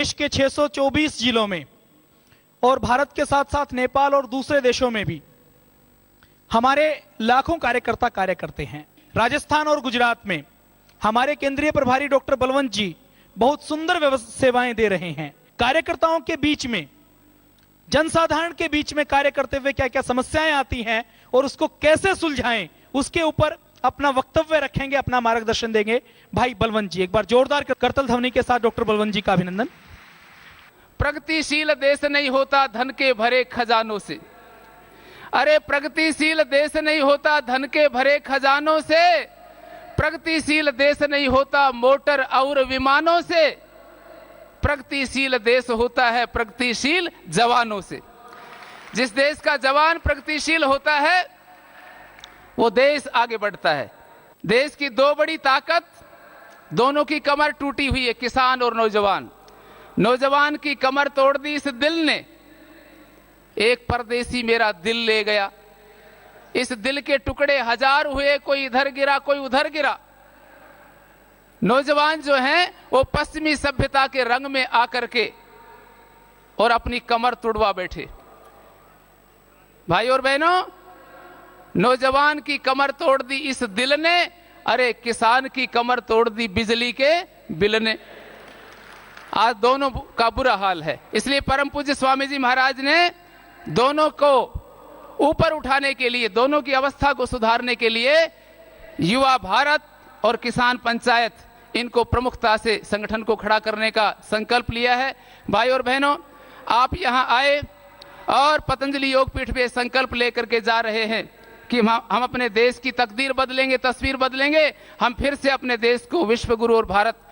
देश के 624 जिलों में और भारत के साथ साथ नेपाल और दूसरे देशों में भी हमारे लाखों कार्यकर्ता कार्य करते हैं। राजस्थान और गुजरात में हमारे केंद्रीय प्रभारी डॉक्टर बलवंत जी बहुत सुंदर सेवाएं दे रहे हैं। कार्यकर्ताओं के बीच में, जनसाधारण के बीच में कार्य करते हुए क्या क्या समस्याएं आती हैं और उसको कैसे सुलझाएं, उसके ऊपर अपना वक्तव्य रखेंगे, अपना मार्गदर्शन देंगे भाई बलवंत जी। एक बार जोरदार करतल ध्वनि के साथ डॉक्टर बलवंत जी का अभिनंदन। प्रगतिशील देश नहीं होता धन के भरे खजानों से। अरे प्रगतिशील देश नहीं होता धन के भरे खजानों से, प्रगतिशील देश नहीं होता मोटर और विमानों से, प्रगतिशील देश होता है प्रगतिशील जवानों से। जिस देश का जवान प्रगतिशील होता है वो देश आगे बढ़ता है। देश की दो बड़ी ताकत, दोनों की कमर टूटी हुई है, किसान और नौजवान। नौजवान की कमर तोड़ दी इस दिल ने। एक परदेसी मेरा दिल ले गया, इस दिल के टुकड़े हजार हुए, कोई इधर गिरा कोई उधर गिरा। नौजवान जो हैं वो पश्चिमी सभ्यता के रंग में आकर के और अपनी कमर तोड़वा बैठे। भाई और बहनों, नौजवान की कमर तोड़ दी इस दिल ने, अरे किसान की कमर तोड़ दी बिजली के बिल ने। आज दोनों का बुरा हाल है। इसलिए परम पूज्य स्वामी जी महाराज ने दोनों को ऊपर उठाने के लिए, दोनों की अवस्था को सुधारने के लिए युवा भारत और किसान पंचायत, इनको प्रमुखता से संगठन को खड़ा करने का संकल्प लिया है। भाई और बहनों, आप यहां आए और पतंजलि योगपीठ पे संकल्प लेकर के जा रहे हैं कि हम अपने देश की तकदीर बदलेंगे, तस्वीर बदलेंगे। हम फिर से अपने देश को विश्व गुरु और भारत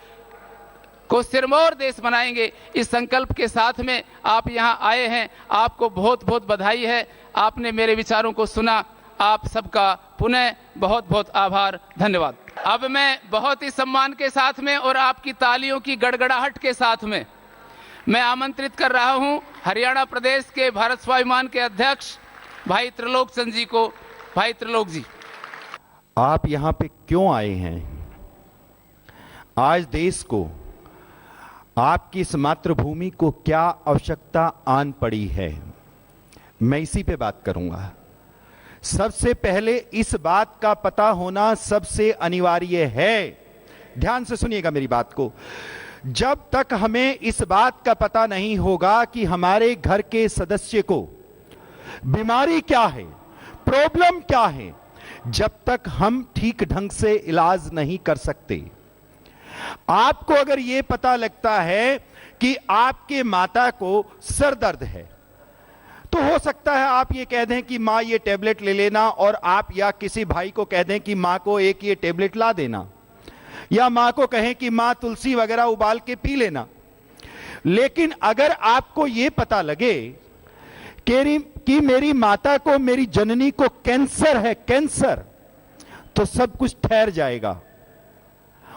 को सिरमौर देश बनाएंगे। इस संकल्प के साथ में आप यहां आए हैं, आपको बहुत बहुत बधाई है। आपने मेरे विचारों को सुना, आप सबका पुनः बहुत बहुत आभार, धन्यवाद। अब मैं बहुत ही सम्मान के साथ में और आपकी तालियों की गड़गड़ाहट के साथ में मैं आमंत्रित कर रहा हूं हरियाणा प्रदेश के भारत स्वाभिमान के अध्यक्ष भाई त्रिलोक चंद जी को। भाई त्रिलोक जी, आप यहां पे क्यों आए हैं? आज देश को, आपकी इस मातृभूमि को क्या आवश्यकता आन पड़ी है, मैं इसी पे बात करूंगा। सबसे पहले इस बात का पता होना सबसे अनिवार्य है। ध्यान से सुनिएगा मेरी बात को। जब तक हमें इस बात का पता नहीं होगा कि हमारे घर के सदस्य को बीमारी क्या है, प्रॉब्लम क्या है, जब तक हम ठीक ढंग से इलाज नहीं कर सकते। आपको अगर यह पता लगता है कि आपके माता को सर दर्द है, तो हो सकता है आप ये कह दें कि मां ये टेबलेट ले लेना, और आप या किसी भाई को कह दें कि मां को एक ये टेबलेट ला देना, या मां को कहें कि मां तुलसी वगैरह उबाल के पी लेना। लेकिन अगर आपको यह पता लगे कि मेरी माता को, मेरी जननी को कैंसर है, कैंसर, तो सब कुछ ठहर जाएगा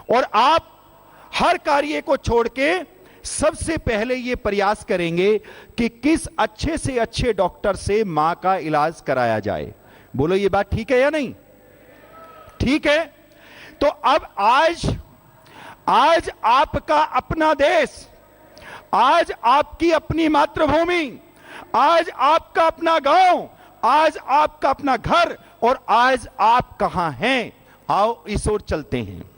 और आप हर कार्य को छोड़ के सबसे पहले यह प्रयास करेंगे कि किस अच्छे से अच्छे डॉक्टर से मां का इलाज कराया जाए। बोलो ये बात ठीक है या नहीं? ठीक है। तो अब आज आपका अपना देश, आज आपकी अपनी मातृभूमि, आज आपका अपना गांव, आज आपका अपना घर, और आज आप कहां हैं? आओ इस ओर चलते हैं।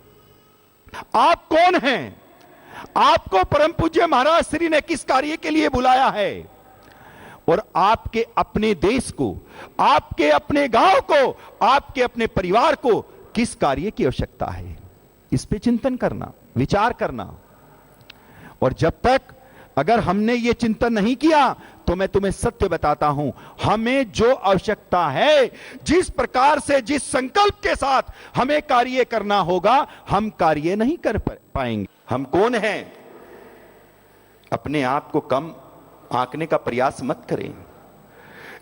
आप कौन हैं? आपको परम पूज्य महाराज श्री ने किस कार्य के लिए बुलाया है? और आपके अपने देश को, आपके अपने गांव को, आपके अपने परिवार को किस कार्य की आवश्यकता है? इस पे चिंतन करना, विचार करना। और जब तक अगर हमने ये चिंतन नहीं किया, तो मैं तुम्हें सत्य बताता हूं, हमें जो आवश्यकता है, जिस प्रकार से, जिस संकल्प के साथ हमें कार्य करना होगा, हम कार्य नहीं कर पाएंगे। हम कौन हैं? अपने आप को कम आंकने का प्रयास मत करें।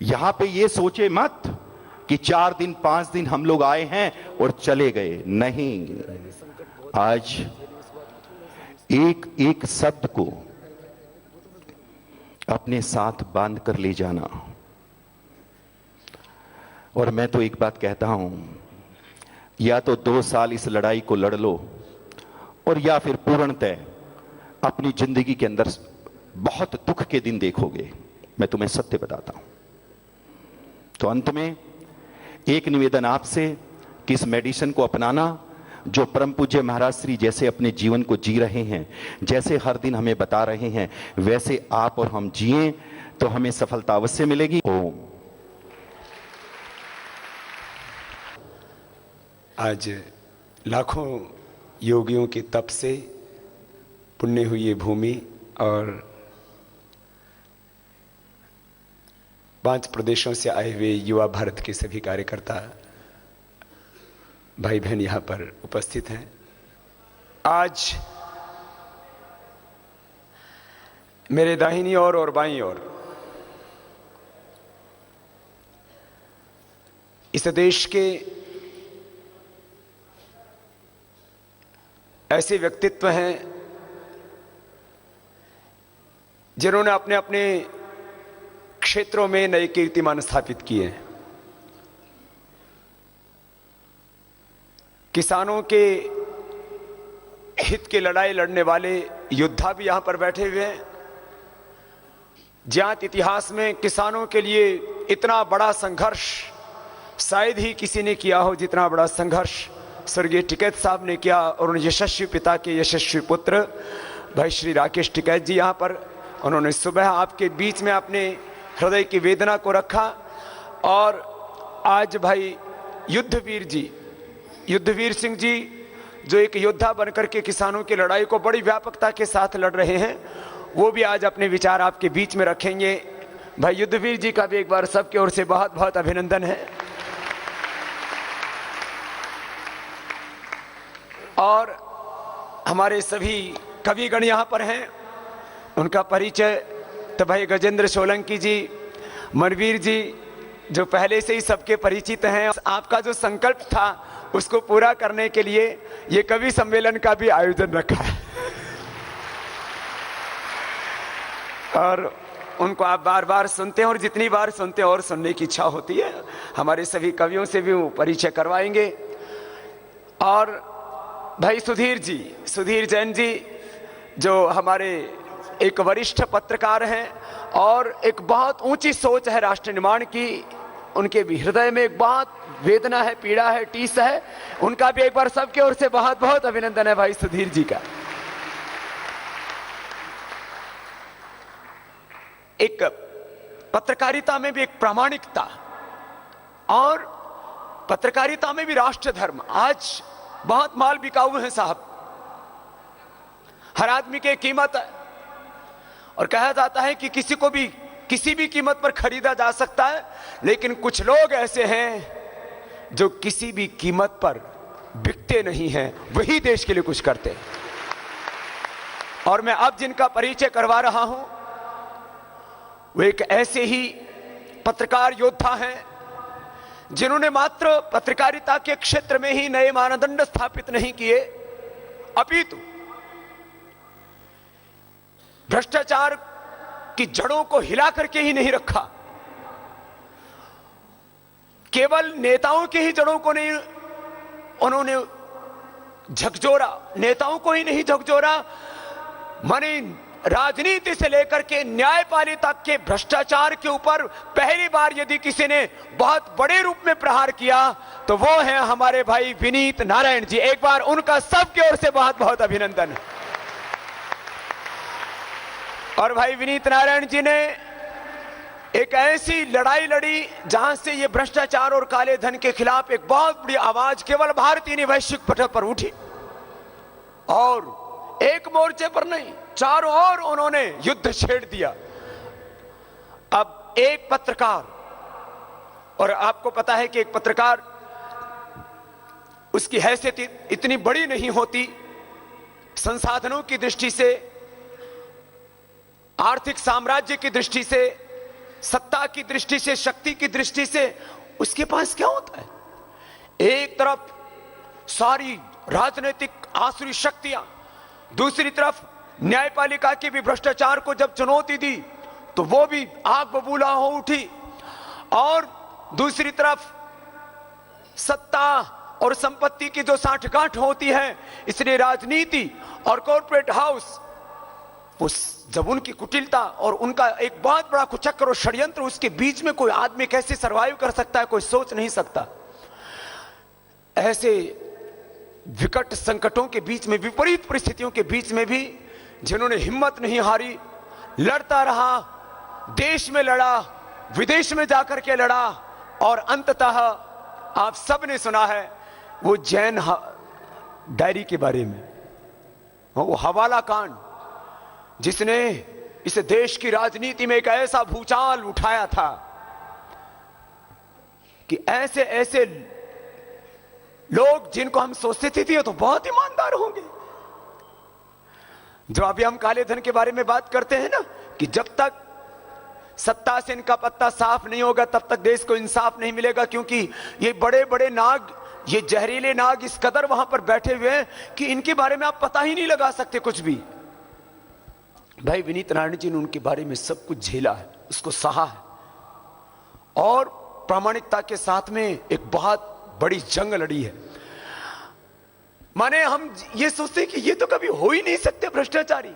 यहां पे ये सोचे मत कि 4 दिन 5 दिन हम लोग आए हैं और चले गए। नहीं, आज एक एक शब्द को अपने साथ बांध कर ले जाना। और मैं तो एक बात कहता हूं, या तो 2 साल इस लड़ाई को लड़ लो, और या फिर पूर्णतः अपनी जिंदगी के अंदर बहुत दुख के दिन देखोगे, मैं तुम्हें सत्य बताता हूं। तो अंत में एक निवेदन आपसे कि इस मेडिसिन को अपनाना, जो परम पूज्य महाराज श्री जैसे अपने जीवन को जी रहे हैं, जैसे हर दिन हमें बता रहे हैं, वैसे आप और हम जिएं तो हमें सफलता अवश्य मिलेगी। ओम। आज लाखों योगियों के तप से पुण्य हुई ये भूमि और 5 प्रदेशों से आए हुए युवा भारत के सभी कार्यकर्ता भाई बहन यहां पर उपस्थित हैं। आज मेरे दाहिनी ओर और बाईं ओर इस देश के ऐसे व्यक्तित्व हैं जिन्होंने अपने अपने क्षेत्रों में नए कीर्तिमान स्थापित किए हैं। किसानों के हित की लड़ाई लड़ने वाले योद्धा भी यहां पर बैठे हुए हैं। ज्ञात इतिहास में किसानों के लिए इतना बड़ा संघर्ष शायद ही किसी ने किया हो जितना बड़ा संघर्ष स्वर्गीय टिकैत साहब ने किया, और उन यशस्वी पिता के यशस्वी पुत्र भाई श्री राकेश टिकैत जी यहां पर उन्होंने सुबह आपके बीच में अपने हृदय की वेदना को रखा। और आज भाई युद्धवीर सिंह जी जो एक योद्धा बनकर के किसानों की लड़ाई को बड़ी व्यापकता के साथ लड़ रहे हैं, वो भी आज अपने विचार आपके बीच में रखेंगे। भाई युद्धवीर जी का भी एक बार सबकी ओर से बहुत बहुत अभिनंदन है। और हमारे सभी कविगण यहां पर हैं, उनका परिचय तो भाई गजेंद्र सोलंकी जी, मनवीर जी जो पहले से ही सबके परिचित हैं। आपका जो संकल्प था उसको पूरा करने के लिए ये कवि सम्मेलन का भी आयोजन रखा है और उनको आप बार बार सुनते हैं और जितनी बार सुनते हैं और सुनने की इच्छा होती है। हमारे सभी कवियों से भी वो परिचय करवाएंगे। और भाई सुधीर जैन जी जो हमारे एक वरिष्ठ पत्रकार हैं और एक बहुत ऊंची सोच है राष्ट्र निर्माण की, उनके भी हृदय में एक बहुत वेदना है, पीड़ा है, टीस है। उनका भी एक बार सबके ओर से बहुत बहुत अभिनंदन है भाई सुधीर जी का। एक पत्रकारिता में भी एक प्रामाणिकता और पत्रकारिता में भी राष्ट्र धर्म आज बहुत माल बिकाऊ है साहब। हर आदमी की कीमत है और कहा जाता है कि किसी को भी किसी भी कीमत पर खरीदा जा सकता है, लेकिन कुछ लोग ऐसे हैं जो किसी भी कीमत पर बिकते नहीं हैं, वही देश के लिए कुछ करते हैं। और मैं अब जिनका परिचय करवा रहा हूं वो एक ऐसे ही पत्रकार योद्धा हैं जिन्होंने मात्र पत्रकारिता के क्षेत्र में ही नए मानदंड स्थापित नहीं किए, अपितु भ्रष्टाचार की जड़ों को हिला करके ही नहीं रखा। केवल नेताओं की ही जड़ों को नहीं उन्होंने झकझोरा, नेताओं को ही नहीं झकझोरा, माने राजनीति से लेकर के न्यायपालिका के भ्रष्टाचार के ऊपर पहली बार यदि किसी ने बहुत बड़े रूप में प्रहार किया तो वो है हमारे भाई विनीत नारायण जी। एक बार उनका सबकी ओर से बहुत बहुत अभिनंदन है। और भाई विनीत नारायण जी ने एक ऐसी लड़ाई लड़ी जहां से ये भ्रष्टाचार और काले धन के खिलाफ एक बहुत बड़ी आवाज केवल भारतीय नहीं वैश्विक पटल पर उठी, और एक मोर्चे पर नहीं, चारों ओर उन्होंने युद्ध छेड़ दिया। अब एक पत्रकार, और आपको पता है कि एक पत्रकार उसकी हैसियत इतनी बड़ी नहीं होती, संसाधनों की दृष्टि से, आर्थिक साम्राज्य की दृष्टि से, सत्ता की दृष्टि से, शक्ति की दृष्टि से उसके पास क्या होता है? एक तरफ सारी राजनीतिक आसुरी शक्तियां, दूसरी तरफ न्यायपालिका की भी भ्रष्टाचार को जब चुनौती दी तो वो भी आग बबूला हो उठी, और दूसरी तरफ सत्ता और संपत्ति की जो साठगांठ होती है, इसलिए राजनीति और कॉर्पोरेट हाउस जब उनकी कुटिलता और उनका एक बहुत बड़ा कुचक्र और षड्यंत्र, उसके बीच में कोई आदमी कैसे सरवाइव कर सकता है, कोई सोच नहीं सकता। ऐसे विकट संकटों के बीच में, विपरीत परिस्थितियों के बीच में भी जिन्होंने हिम्मत नहीं हारी, लड़ता रहा, देश में लड़ा, विदेश में जाकर के लड़ा, और अंततः आप सब ने सुना है वो जैन डायरी के बारे में, वो हवाला कांड, जिसने इस देश की राजनीति में एक ऐसा भूचाल उठाया था कि ऐसे ऐसे लोग जिनको हम सोचते थे ये तो बहुत ईमानदार होंगे, जो अभी हम काले धन के बारे में बात करते हैं ना, कि जब तक सत्ता से इनका पत्ता साफ नहीं होगा तब तक देश को इंसाफ नहीं मिलेगा, क्योंकि ये बड़े बड़े नाग, ये जहरीले नाग इस कदर वहां पर बैठे हुए हैं कि इनके बारे में आप पता ही नहीं लगा सकते कुछ भी। भाई विनीत नारायण जी ने उनके बारे में सब कुछ झेला है, उसको सहा है, और प्रामाणिकता के साथ में एक बहुत बड़ी जंग लड़ी है। माने हम ये सोचते हैं कि ये तो कभी हो ही नहीं सकते भ्रष्टाचारी,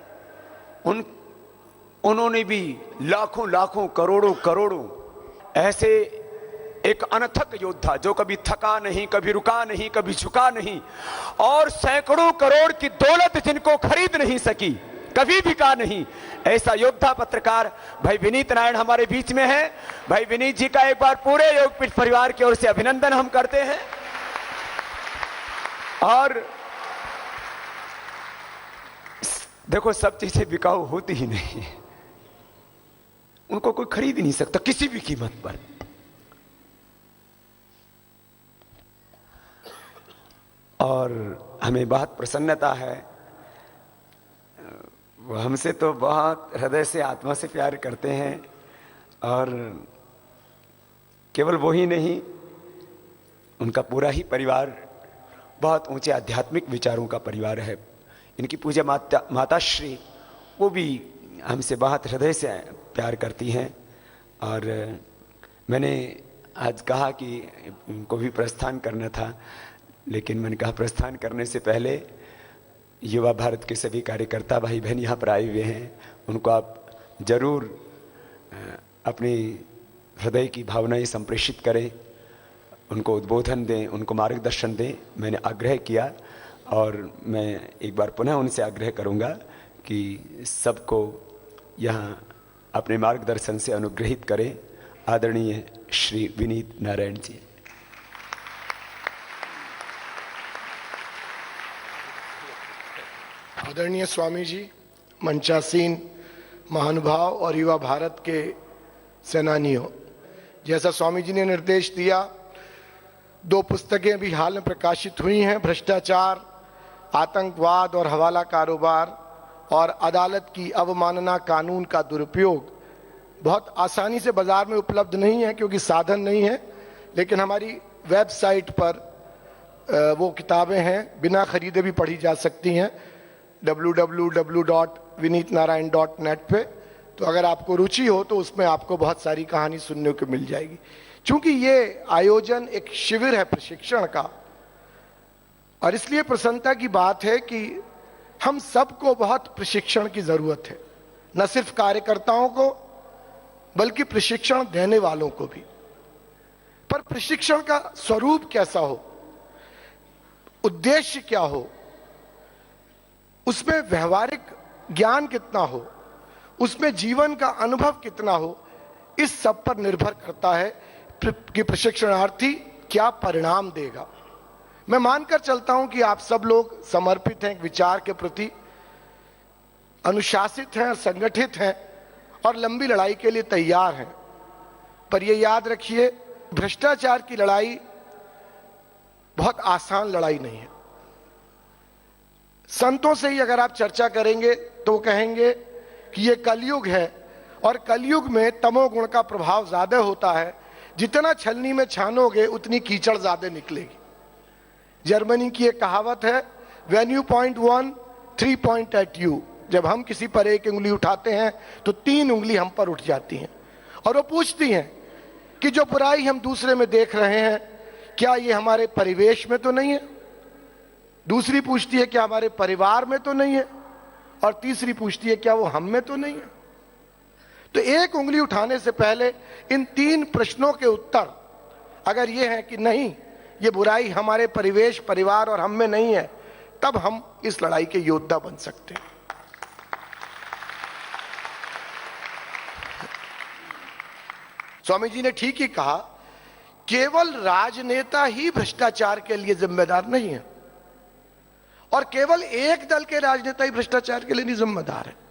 उन्होंने भी लाखों लाखों करोड़ों करोड़ों ऐसे एक अनथक योद्धा जो कभी थका नहीं, कभी रुका नहीं, कभी झुका नहीं, और सैकड़ों करोड़ की दौलत जिनको खरीद नहीं सकी, कभी बिका नहीं, ऐसा योद्धा पत्रकार भाई विनीत नारायण हमारे बीच में है। भाई विनीत जी का एक बार पूरे योगपीठ परिवार की ओर से अभिनंदन हम करते हैं। और देखो, सब चीजें बिकाऊ होती ही नहीं, उनको कोई खरीद ही नहीं सकता किसी भी कीमत पर। और हमें बहुत प्रसन्नता है, वो हमसे तो बहुत हृदय से, आत्मा से प्यार करते हैं, और केवल वो ही नहीं, उनका पूरा ही परिवार बहुत ऊंचे आध्यात्मिक विचारों का परिवार है। इनकी पूज्य माताश्री, वो भी हमसे बहुत हृदय से प्यार करती हैं। और मैंने आज कहा कि इनको भी प्रस्थान करना था, लेकिन मैंने कहा प्रस्थान करने से पहले युवा भारत के सभी कार्यकर्ता भाई बहन यहाँ पर आए हुए हैं, उनको आप जरूर अपनी हृदय की भावनाएं संप्रेषित करें, उनको उद्बोधन दें, उनको मार्गदर्शन दें। मैंने आग्रह किया, और मैं एक बार पुनः उनसे आग्रह करूंगा कि सबको यहाँ अपने मार्गदर्शन से अनुग्रहित करें। आदरणीय श्री विनीत नारायण जी। आदरणीय स्वामी जी, मंचासीन महानुभाव और युवा भारत के सेनानियों, जैसा स्वामी जी ने निर्देश दिया, 2 पुस्तकें भी हाल में प्रकाशित हुई हैं, भ्रष्टाचार, आतंकवाद और हवाला कारोबार, और अदालत की अवमानना, कानून का दुरुपयोग। बहुत आसानी से बाजार में उपलब्ध नहीं है क्योंकि साधन नहीं है, लेकिन हमारी वेबसाइट पर वो किताबें हैं, बिना खरीदे भी पढ़ी जा सकती हैं, www.vinitnarayan.net पे। तो अगर आपको रुचि हो तो उसमें आपको बहुत सारी कहानी सुनने को मिल जाएगी। चूंकि ये आयोजन एक शिविर है प्रशिक्षण का, और इसलिए प्रसन्नता की बात है कि हम सबको बहुत प्रशिक्षण की जरूरत है, न सिर्फ कार्यकर्ताओं को बल्कि प्रशिक्षण देने वालों को भी। पर प्रशिक्षण का स्वरूप कैसा हो, उद्देश्य क्या हो, उसमें व्यवहारिक ज्ञान कितना हो, उसमें जीवन का अनुभव कितना हो, इस सब पर निर्भर करता है कि प्रशिक्षणार्थी क्या परिणाम देगा। मैं मानकर चलता हूं कि आप सब लोग समर्पित हैं एक विचार के प्रति, अनुशासित हैं, संगठित हैं और लंबी लड़ाई के लिए तैयार हैं। पर यह याद रखिए, भ्रष्टाचार की लड़ाई बहुत आसान लड़ाई नहीं है। संतों से ही अगर आप चर्चा करेंगे तो वो कहेंगे कि ये कलयुग है, और कलयुग में तमोगुण का प्रभाव ज्यादा होता है, जितना छलनी में छानोगे उतनी कीचड़ ज्यादा निकलेगी। जर्मनी की एक कहावत है, when you point one 3 point at you. जब हम किसी पर एक उंगली उठाते हैं तो 3 उंगली हम पर उठ जाती हैं, और वो पूछती हैं कि जो बुराई हम दूसरे में देख रहे हैं क्या ये हमारे परिवेश में तो नहीं है, दूसरी पूछती है क्या हमारे परिवार में तो नहीं है, और तीसरी पूछती है क्या वो हम में तो नहीं है। तो एक उंगली उठाने से पहले इन 3 प्रश्नों के उत्तर अगर ये है कि नहीं, ये बुराई हमारे परिवेश, परिवार और हम में नहीं है, तब हम इस लड़ाई के योद्धा बन सकते हैं। स्वामी जी ने ठीक ही कहा, केवल राजनेता ही भ्रष्टाचार के लिए जिम्मेदार नहीं है और केवल एक दल के राजनेता ही भ्रष्टाचार के लिए नहीं जिम्मेदार है।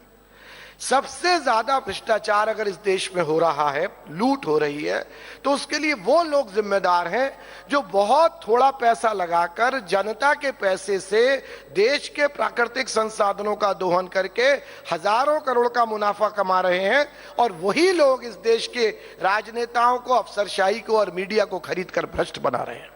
सबसे ज्यादा भ्रष्टाचार अगर इस देश में हो रहा है, लूट हो रही है, तो उसके लिए वो लोग जिम्मेदार हैं जो बहुत थोड़ा पैसा लगाकर जनता के पैसे से देश के प्राकृतिक संसाधनों का दोहन करके हजारों करोड़ का मुनाफा कमा रहे हैं, और वही लोग इस देश के राजनेताओं को, अफसरशाही को और मीडिया को खरीद कर भ्रष्ट बना रहे हैं।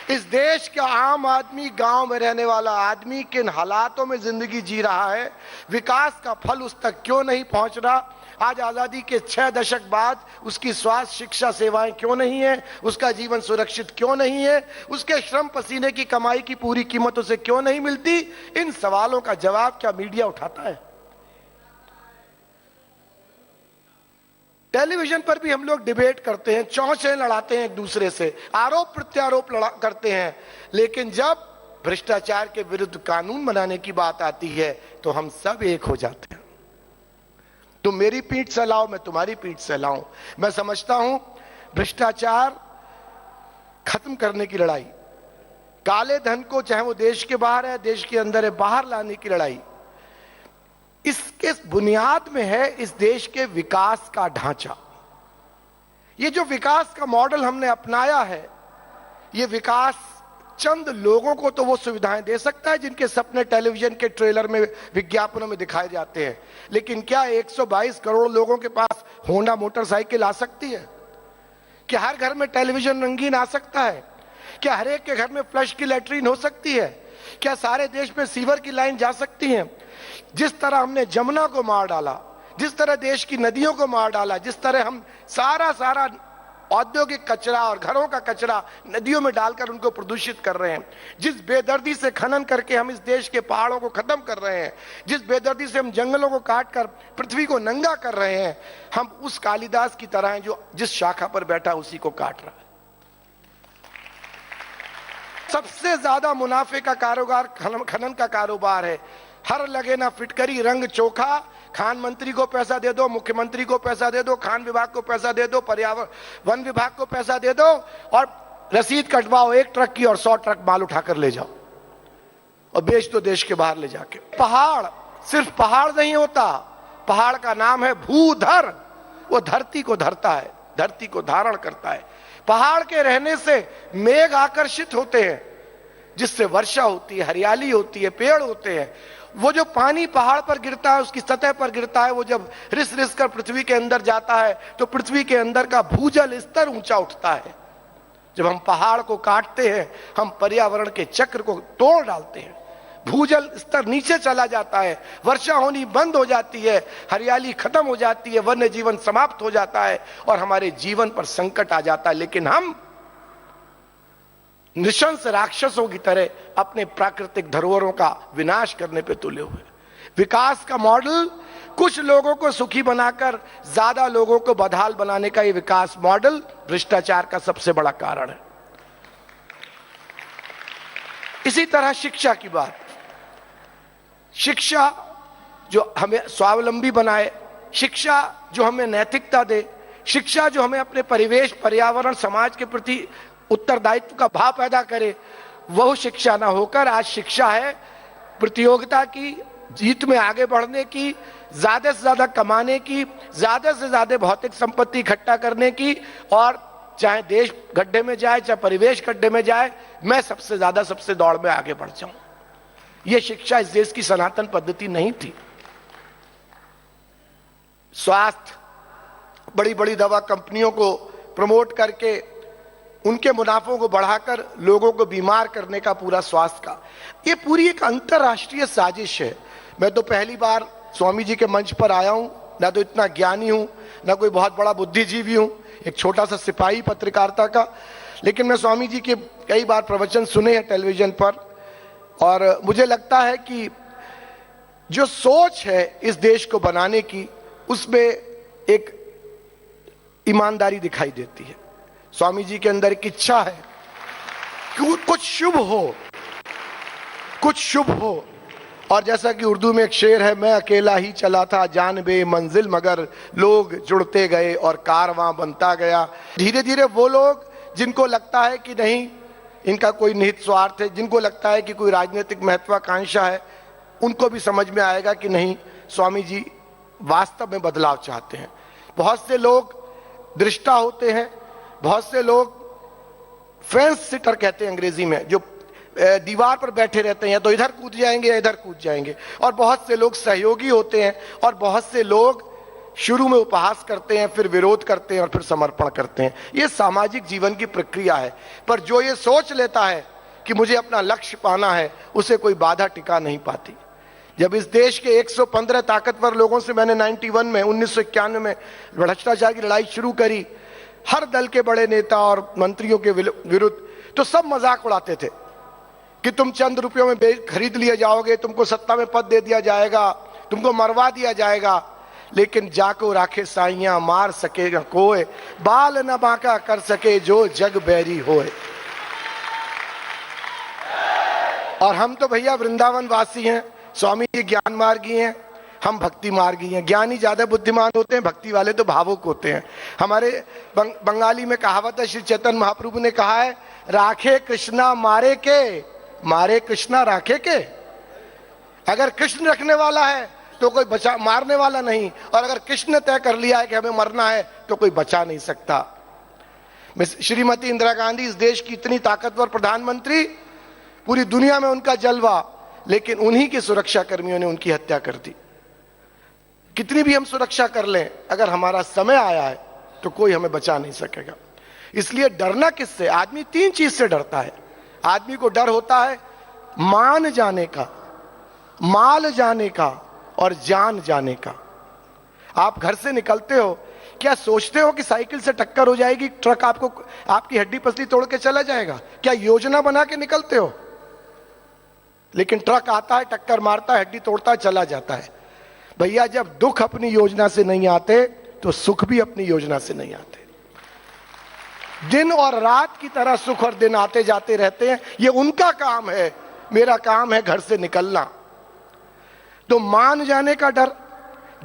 इस देश का आम आदमी, गांव में रहने वाला आदमी किन हालातों में जिंदगी जी रहा है, विकास का फल उस तक क्यों नहीं पहुंच रहा, आज आजादी के 6 दशक बाद उसकी स्वास्थ्य, शिक्षा सेवाएं क्यों नहीं है, उसका जीवन सुरक्षित क्यों नहीं है, उसके श्रम पसीने की कमाई की पूरी कीमत उसे क्यों नहीं मिलती, इन सवालों का जवाब क्या मीडिया उठाता है? टेलीविजन पर भी हम लोग डिबेट करते हैं, चौंचे लड़ाते हैं एक दूसरे से, आरोप प्रत्यारोप करते हैं, लेकिन जब भ्रष्टाचार के विरुद्ध कानून बनाने की बात आती है तो हम सब एक हो जाते हैं। तुम मेरी पीठ सहलाओ, मैं तुम्हारी पीठ सहलाऊं। मैं समझता हूं भ्रष्टाचार खत्म करने की लड़ाई, काले धन को चाहे वो देश के बाहर है, देश के अंदर है, बाहर लाने की लड़ाई, इसके बुनियाद में है इस देश के विकास का ढांचा। ये जो विकास का मॉडल हमने अपनाया है, ये विकास चंद लोगों को तो वो सुविधाएं दे सकता है जिनके सपने टेलीविजन के ट्रेलर में, विज्ञापनों में दिखाए जाते हैं, लेकिन क्या 122 करोड़ लोगों के पास होंडा मोटरसाइकिल आ सकती है? क्या हर घर में टेलीविजन रंगीन आ सकता है? क्या हर एक के घर में फ्लश की लैट्रीन हो सकती है? क्या सारे देश में सीवर की लाइन जा सकती है? जिस तरह हमने जमुना को मार डाला, जिस तरह देश की नदियों को मार डाला, जिस तरह हम सारा औद्योगिक कचरा और घरों का कचरा नदियों में डालकर उनको प्रदूषित कर रहे हैं, जिस बेदर्दी से खनन करके हम इस देश के पहाड़ों को खत्म कर रहे हैं, जिस बेदर्दी से हम जंगलों को काट कर पृथ्वी को नंगा कर रहे हैं, हम उस कालिदास की तरह हैं जो जिस शाखा पर बैठा उसी को काट रहा है। सबसे ज्यादा मुनाफे का कारोबार खनन का कारोबार है। हर लगे ना फिटकरी रंग चोखा, खान मंत्री को पैसा दे दो, मुख्यमंत्री को पैसा दे दो, खान विभाग को पैसा दे दो, पर्यावरण वन विभाग को पैसा दे दो और रसीद कटवाओ 1 ट्रक की और 100 ट्रक माल उठाकर ले जाओ और बेच दो देश के बाहर ले जाके। पहाड़ सिर्फ पहाड़ नहीं होता, पहाड़ का नाम है भूधर। वो धरती को धरता है, धरती को धारण करता है। पहाड़ के रहने से मेघ आकर्षित होते हैं, जिससे वर्षा होती है, हरियाली होती है, पेड़ होते हैं। वो जो पानी पहाड़ पर गिरता है, उसकी सतह पर गिरता है, वो जब रिस रिस कर पृथ्वी के अंदर जाता है तो पृथ्वी के अंदर का भूजल स्तर ऊंचा उठता है। जब हम पहाड़ को काटते हैं, हम पर्यावरण के चक्र को तोड़ डालते हैं, भूजल स्तर नीचे चला जाता है, वर्षा होनी बंद हो जाती है, हरियाली खत्म हो जाती है, वन्य जीवन समाप्त हो जाता है और हमारे जीवन पर संकट आ जाता है। लेकिन हम नृशंस राक्षसों की तरह अपने प्राकृतिक धरोहरों का विनाश करने पे तुले हुए। विकास का मॉडल कुछ लोगों को सुखी बनाकर ज्यादा लोगों को बदहाल बनाने का ये विकास मॉडल भ्रष्टाचार का सबसे बड़ा कारण है। इसी तरह शिक्षा की बात, शिक्षा जो हमें स्वावलंबी बनाए, शिक्षा जो हमें नैतिकता दे, शिक्षा जो हमें अपने परिवेश, पर्यावरण, समाज के प्रति उत्तरदायित्व का भाव पैदा करे, वह शिक्षा ना होकर आज शिक्षा है प्रतियोगिता की, जीत में आगे बढ़ने की, ज्यादा से ज्यादा कमाने की, ज्यादा से ज्यादा भौतिक संपत्ति इकट्ठा करने की, और चाहे देश गड्ढे में जाए, चाहे परिवेश गड्ढे में जाए, मैं सबसे ज्यादा सबसे दौड़ में आगे बढ़ जाऊं। यह शिक्षा इस देश की सनातन पद्धति नहीं थी। स्वास्थ्य, बड़ी बड़ी दवा कंपनियों को प्रमोट करके उनके मुनाफों को बढ़ाकर लोगों को बीमार करने का पूरा स्वास्थ्य का, ये पूरी एक अंतरराष्ट्रीय साजिश है। मैं तो पहली बार स्वामी जी के मंच पर आया हूं, ना तो इतना ज्ञानी हूं, ना कोई बहुत बड़ा बुद्धिजीवी हूं, एक छोटा सा सिपाही पत्रकारिता का, लेकिन मैं स्वामी जी के कई बार प्रवचन सुने हैं टेलीविजन पर, और मुझे लगता है कि जो सोच है इस देश को बनाने की, उसमें एक ईमानदारी दिखाई देती है। स्वामी जी के अंदर एक इच्छा है कि कुछ शुभ हो, कुछ शुभ हो। और जैसा कि उर्दू में एक शेर है, मैं अकेला ही चला था जानबे मंजिल, मगर लोग जुड़ते गए और कारवां बनता गया। धीरे धीरे वो लोग जिनको लगता है कि नहीं इनका कोई निहित स्वार्थ है, जिनको लगता है कि कोई राजनीतिक महत्वाकांक्षा है, उनको भी समझ में आएगा कि नहीं, स्वामी जी वास्तव में बदलाव चाहते हैं। बहुत से लोग दृष्टा होते हैं, बहुत से लोग फेंस सिटर कहते हैं अंग्रेजी में, जो दीवार पर बैठे रहते हैं, या तो इधर कूद जाएंगे या इधर कूद जाएंगे। और बहुत से लोग सहयोगी होते हैं, और बहुत से लोग शुरू में उपहास करते हैं, फिर विरोध करते हैं और फिर समर्पण करते हैं। ये सामाजिक जीवन की प्रक्रिया है। पर जो ये सोच लेता है कि मुझे अपना लक्ष्य पाना है, उसे कोई बाधा टिका नहीं पाती। जब इस देश के 115 ताकतवर लोगों से मैंने 1991 में भ्रष्टाचार की लड़ाई शुरू करी, हर दल के बड़े नेता और मंत्रियों के विरुद्ध, तो सब मजाक उड़ाते थे कि तुम चंद रुपयों में खरीद लिए जाओगे, तुमको सत्ता में पद दे दिया जाएगा, तुमको मरवा दिया जाएगा। लेकिन जाको राखे साइयां मार सकेगा कोई, बाल न बांका कर सके जो जग बैरी होए। और हम तो भैया वृंदावन वासी हैं, स्वामी जी ज्ञान मार्गी हैं, हम भक्ति मार्गी हैं। ज्ञानी ज्यादा बुद्धिमान होते हैं, भक्ति वाले तो भावुक होते हैं। हमारे बंगाली में कहावत है, श्री चैतन्य महाप्रभु ने कहा है, राखे कृष्णा मारे के, मारे कृष्णा राखे के। अगर कृष्ण रखने वाला है तो कोई बचा मारने वाला नहीं, और अगर कृष्ण ने तय कर लिया है कि हमें मरना है तो कोई बचा नहीं सकता। श्रीमती इंदिरा गांधी इस देश की इतनी ताकतवर प्रधानमंत्री, पूरी दुनिया में उनका जलवा, लेकिन उन्हीं के सुरक्षा कर्मियों ने उनकी हत्या कर दी। कितनी भी हम सुरक्षा कर लें, अगर हमारा समय आया है तो कोई हमें बचा नहीं सकेगा। इसलिए डरना किससे? आदमी 3 चीज से डरता है। आदमी को डर होता है मान जाने का, माल जाने का और जान जाने का। आप घर से निकलते हो, क्या सोचते हो कि साइकिल से टक्कर हो जाएगी, ट्रक आपको आपकी हड्डी पसली तोड़ के चला जाएगा? क्या योजना बना के निकलते हो? लेकिन ट्रक आता है, टक्कर मारता है, हड्डी तोड़ता है, चला जाता है। भैया जब दुख अपनी योजना से नहीं आते तो सुख भी अपनी योजना से नहीं आते। दिन और रात की तरह सुख और दिन आते जाते रहते हैं, ये उनका काम है, मेरा काम है घर से निकलना। तो मान जाने का डर,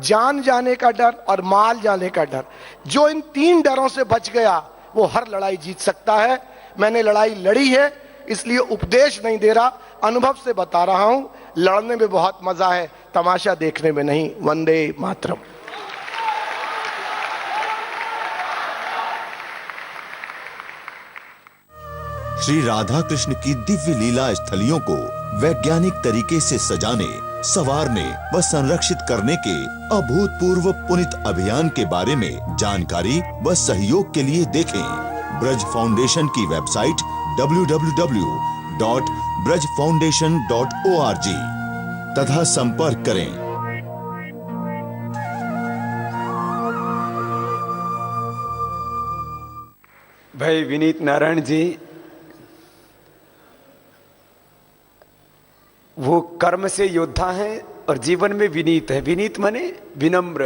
जान जाने का डर और माल जाने का डर, जो इन 3 डरों से बच गया वो हर लड़ाई जीत सकता है। मैंने लड़ाई लड़ी है, इसलिए उपदेश नहीं दे रहा, अनुभव से बता रहा हूं। लड़ने में बहुत मजा है, तमाशा देखने में नहीं। वंदे मातरम। श्री राधा कृष्ण की दिव्य लीला स्थलियों को वैज्ञानिक तरीके से सजाने, संवारने व संरक्षित करने के अभूतपूर्व पुनित अभियान के बारे में जानकारी व सहयोग के लिए देखें ब्रज फाउंडेशन की वेबसाइट www.brajfoundation.org तथा संपर्क करें। भाई विनीत नारायण जी वो कर्म से योद्धा हैं और जीवन में विनीत है। विनीत माने विनम्र।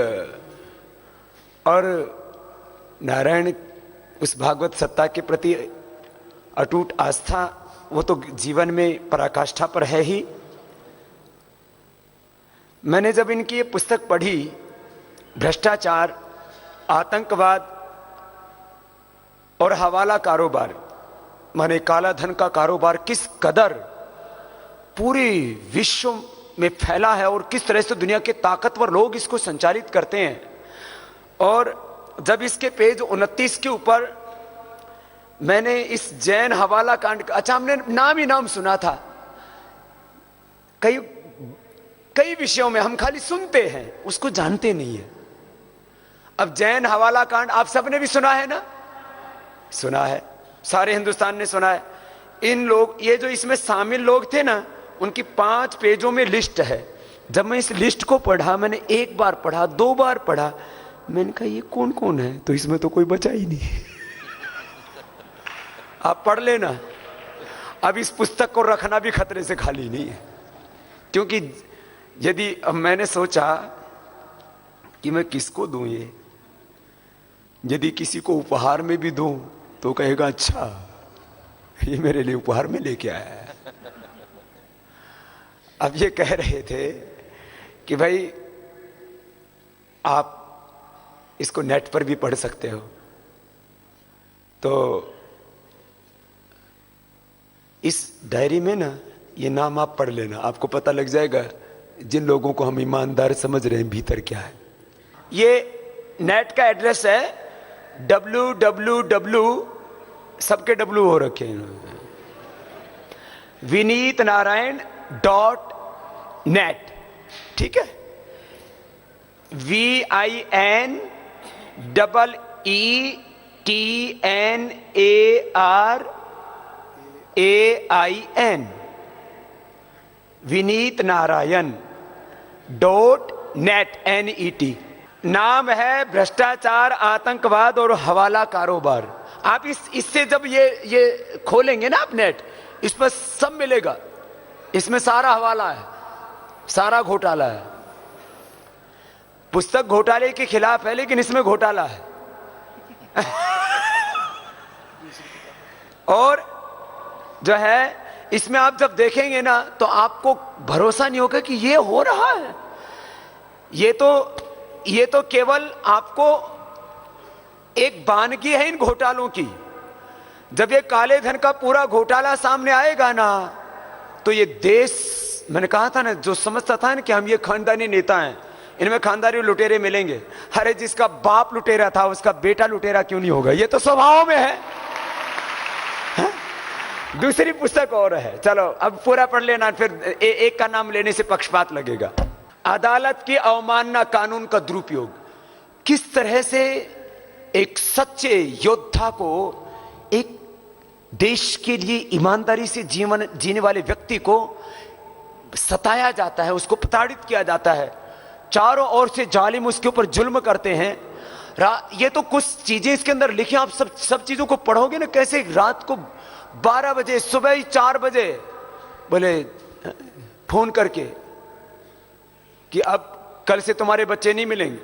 और नारायण उस भागवत सत्ता के प्रति अटूट आस्था, वो तो जीवन में पराकाष्ठा पर है ही। मैंने जब इनकी ये पुस्तक पढ़ी, भ्रष्टाचार, आतंकवाद और हवाला कारोबार, माने काला धन का कारोबार किस कदर पूरे विश्व में फैला है और किस तरह से दुनिया के ताकतवर लोग इसको संचालित करते हैं। और जब इसके पेज 29 के ऊपर मैंने इस जैन हवाला कांड का, अच्छा हमने नाम ही नाम सुना था, कई विषयों में हम खाली सुनते हैं, उसको जानते नहीं है। अब जैन हवाला कांड आप सबने भी सुना है ना? सुना है, सारे हिंदुस्तान ने सुना है। इन लोग, ये जो इसमें शामिल लोग थे ना, उनकी 5 पेजों में लिस्ट है। जब मैं इस लिस्ट को पढ़ा, मैंने 1 बार पढ़ा, 2 बार पढ़ा, मैंने कहा ये कौन कौन है? तो इसमें तो कोई बचा ही नहीं। आप पढ़ लेना। अब इस पुस्तक को रखना भी खतरे से खाली नहीं है, क्योंकि यदि अब मैंने सोचा कि मैं किसको दूं ये, यदि किसी को उपहार में भी दूं तो कहेगा अच्छा ये मेरे लिए उपहार में लेके आया है। अब ये कह रहे थे कि भाई आप इसको नेट पर भी पढ़ सकते हो, तो इस डायरी में ना ये नाम आप पढ़ लेना, आपको पता लग जाएगा जिन लोगों को हम ईमानदार समझ रहे हैं भीतर क्या है। ये नेट का एड्रेस है www, सबके W हो रखे हैं, vinitnarayan.net, ठीक है, VINEETNARAIN, vinitnarayan.net, NET। नाम है भ्रष्टाचार, आतंकवाद और हवाला कारोबार। आप इससे जब ये खोलेंगे ना आप नेट, इस पर सब मिलेगा, इसमें सारा हवाला है, सारा घोटाला है। पुस्तक घोटाले के खिलाफ है लेकिन इसमें घोटाला है। और जो है इसमें आप जब देखेंगे ना तो आपको भरोसा नहीं होगा कि ये हो रहा है। ये तो केवल आपको एक बानगी है इन घोटालों की। जब ये काले धन का पूरा घोटाला सामने आएगा ना तो ये देश, मैंने कहा था ना, जो समझता था ना कि हम ये खानदानी नेता हैं, इनमें खानदानी लुटेरे मिलेंगे, अरे जिसका बाप लुटेरा था उसका बेटा लुटेरा क्यों नहीं होगा, ये तो स्वभाव में है। दूसरी पुस्तक और है, चलो अब पूरा पढ़ लेना, फिर एक का नाम लेने से पक्षपात लगेगा। अदालत की अवमानना, कानून का दुरुपयोग। किस तरह से एक सच्चे योद्धा को, एक देश के लिए ईमानदारी से जीवन जीने वाले व्यक्ति को सताया जाता है, उसको प्रताड़ित किया जाता है, चारों ओर से जालिम उसके ऊपर जुल्म करते हैं। ये तो कुछ चीजें इसके अंदर लिखी, आप सब चीजों को पढ़ोगे ना, कैसे रात को 12 बजे, सुबह ही 4 बजे बोले फोन करके कि अब कल से तुम्हारे बच्चे नहीं मिलेंगे,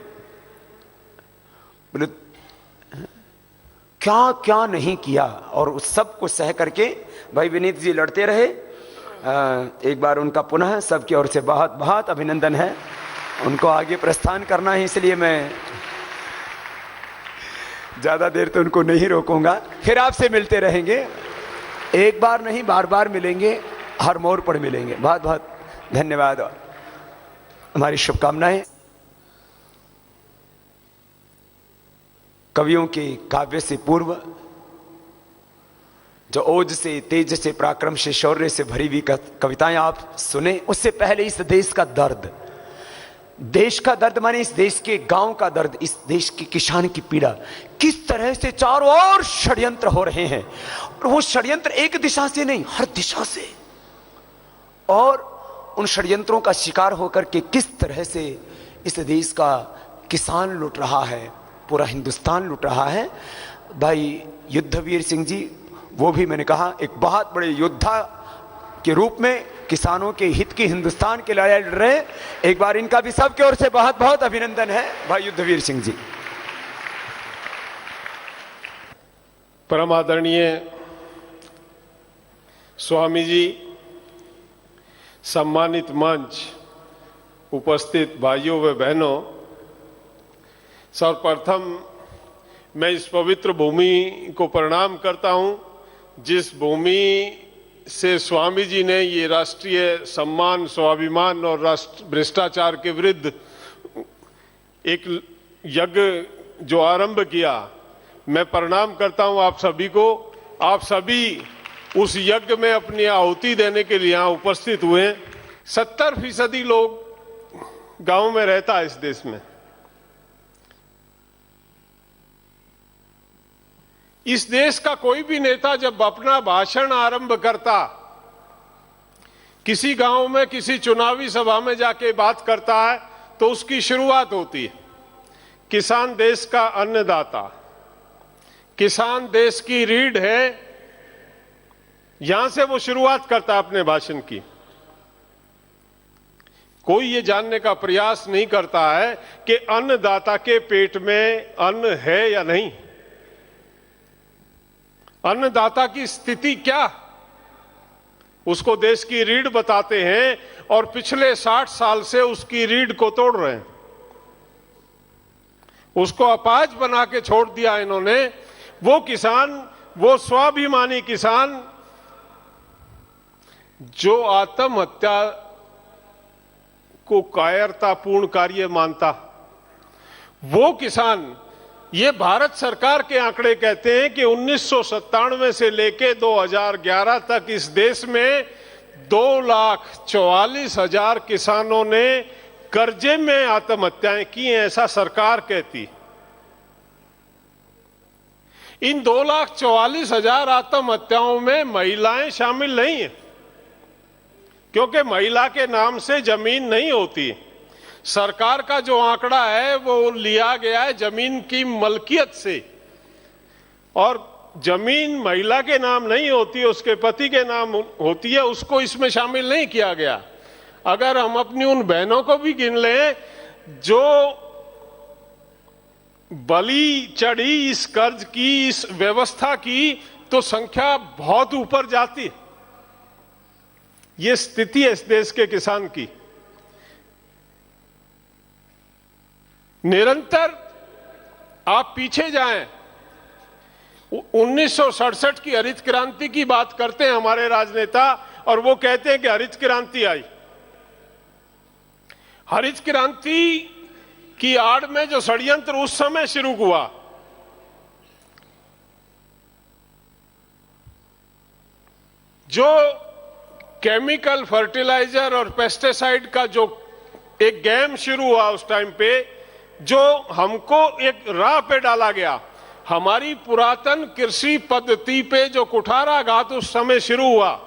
बोले क्या क्या नहीं किया, और उस सब को सह करके भाई विनीत जी लड़ते रहे। एक बार उनका पुनः सबकी ओर से बहुत बहुत अभिनंदन है। उनको आगे प्रस्थान करना है, इसलिए मैं ज्यादा देर तो उनको नहीं रोकूंगा। फिर आपसे मिलते रहेंगे, एक बार नहीं बार बार मिलेंगे, हर मोड़ पर मिलेंगे। बहुत बहुत धन्यवाद और हमारी शुभकामनाएं। कवियों के काव्य से पूर्व जो ओज से, तेज से, पराक्रम से, शौर्य से भरी हुई कविताएं आप सुने, उससे पहले इस देश का दर्द, देश का दर्द माने इस देश के गांव का दर्द, इस देश के किसान की पीड़ा, किस तरह से चारों ओर षड्यंत्र हो रहे हैं, और वो षड्यंत्र एक दिशा से नहीं, हर दिशा से, और उन षड्यंत्रों का शिकार होकर के किस तरह से इस देश का किसान लुट रहा है, पूरा हिंदुस्तान लुट रहा है। भाई युद्धवीर सिंह जी, वो भी मैंने कहा एक बहुत बड़े योद्धा के रूप में किसानों के हित की, हिंदुस्तान के लड़ाई लड़ रहे हैं। एक बार इनका भी सबकी ओर से बहुत बहुत अभिनंदन है भाई युद्धवीर सिंह जी। परम आदरणीय स्वामी जी, सम्मानित मंच, उपस्थित भाइयों व बहनों, सर्वप्रथम मैं इस पवित्र भूमि को प्रणाम करता हूं, जिस भूमि से स्वामी जी ने ये राष्ट्रीय सम्मान, स्वाभिमान और राष्ट्र भ्रष्टाचार के विरुद्ध एक यज्ञ जो आरंभ किया, मैं प्रणाम करता हूं आप सभी को। आप सभी उस यज्ञ में अपनी आहुति देने के लिए यहाँ उपस्थित हुए। 70% लोग गांव में रहता है इस देश में। इस देश का कोई भी नेता जब अपना भाषण आरंभ करता, किसी गांव में किसी चुनावी सभा में जाके बात करता है, तो उसकी शुरुआत होती है, किसान देश का अन्नदाता, किसान देश की रीढ़ है, यहां से वो शुरुआत करता अपने भाषण की। कोई ये जानने का प्रयास नहीं करता है कि अन्नदाता के पेट में अन्न है या नहीं, अन्नदाता की स्थिति क्या, उसको देश की रीढ़ बताते हैं और पिछले 60 साल से उसकी रीढ़ को तोड़ रहे हैं, उसको अपाहिज बना के छोड़ दिया इन्होंने। वो किसान, वो स्वाभिमानी किसान जो आत्महत्या को कायरतापूर्ण कार्य मानता, वो किसान, ये भारत सरकार के आंकड़े कहते हैं कि 1997 से लेके 2011 तक इस देश में 2,44,000 किसानों ने कर्जे में आत्महत्याएं की हैं, ऐसा सरकार कहती। इन 2,44,000 आत्महत्याओं में महिलाएं शामिल नहीं है, क्योंकि महिला के नाम से जमीन नहीं होती। सरकार का जो आंकड़ा है वो लिया गया है जमीन की मलकियत से, और जमीन महिला के नाम नहीं होती, उसके पति के नाम होती है, उसको इसमें शामिल नहीं किया गया। अगर हम अपनी उन बहनों को भी गिन लें जो बलि चढ़ी इस कर्ज की, इस व्यवस्था की, तो संख्या बहुत ऊपर जाती। ये स्थिति है इस देश के किसान की। निरंतर आप पीछे जाएं, 1967 की हरित क्रांति की बात करते हैं हमारे राजनेता, और वो कहते हैं कि हरित क्रांति आई। हरित क्रांति की आड़ में जो षड्यंत्र उस समय शुरू हुआ, जो केमिकल फर्टिलाइजर और पेस्टिसाइड का जो एक गेम शुरू हुआ उस टाइम पे, जो हमको एक राह पे डाला गया, हमारी पुरातन कृषि पद्धति पे जो कुठाराघात उस समय शुरू हुआ,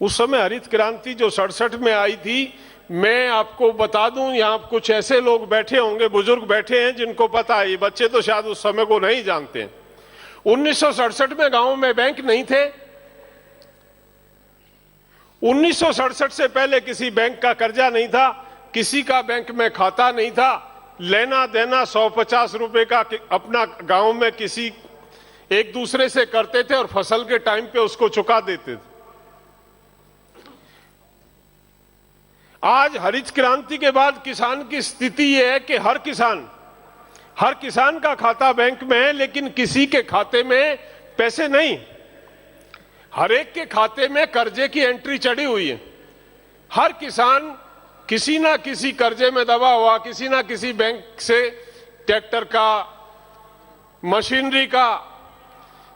उस समय हरित क्रांति जो 67 में आई थी, मैं आपको बता दूं, यहां कुछ ऐसे लोग बैठे होंगे, बुजुर्ग बैठे हैं जिनको पता है, ये बच्चे तो शायद उस समय को नहीं जानते हैं। 1967 में गांव में बैंक नहीं थे। 1967 से पहले किसी बैंक का कर्जा नहीं था, किसी का बैंक में खाता नहीं था, लेना देना 150 रुपए का अपना गांव में किसी एक दूसरे से करते थे और फसल के टाइम पे उसको चुका देते थे। आज हरित क्रांति के बाद किसान की स्थिति यह है कि हर किसान का खाता बैंक में है, लेकिन किसी के खाते में पैसे नहीं। हर एक के खाते में कर्जे की एंट्री चढ़ी हुई है। हर किसान किसी ना किसी कर्जे में दबा हुआ, किसी ना किसी बैंक से ट्रैक्टर का, मशीनरी का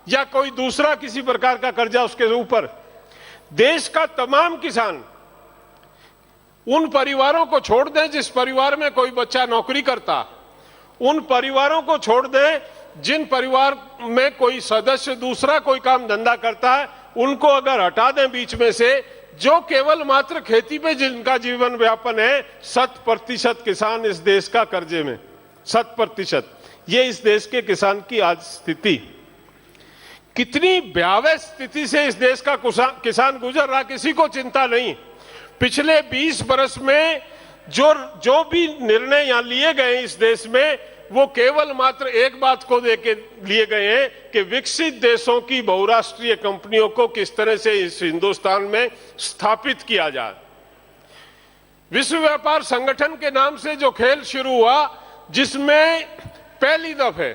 या कोई दूसरा किसी प्रकार का कर्जा उसके ऊपर। देश का तमाम किसान, उन परिवारों को छोड़ दें जिस परिवार में कोई बच्चा नौकरी करता, उन परिवारों को छोड़ दें जिन परिवार में कोई सदस्य दूसरा कोई काम धंधा करता है, उनको अगर हटा दें बीच में से, जो केवल मात्र खेती पे जिनका जीवन व्यापन है, 100% किसान इस देश का कर्जे में, 100%। ये इस देश के किसान की आज स्थिति। कितनी भयावह स्थिति से इस देश का किसान गुजर रहा, किसी को चिंता नहीं। पिछले 20 बरस में जो भी निर्णय यहां लिए गए इस देश में, वो केवल मात्र एक बात को लेके लिए गए हैं कि विकसित देशों की बहुराष्ट्रीय कंपनियों को किस तरह से इस हिंदुस्तान में स्थापित किया जाए। विश्व व्यापार संगठन के नाम से जो खेल शुरू हुआ, जिसमें पहली दफे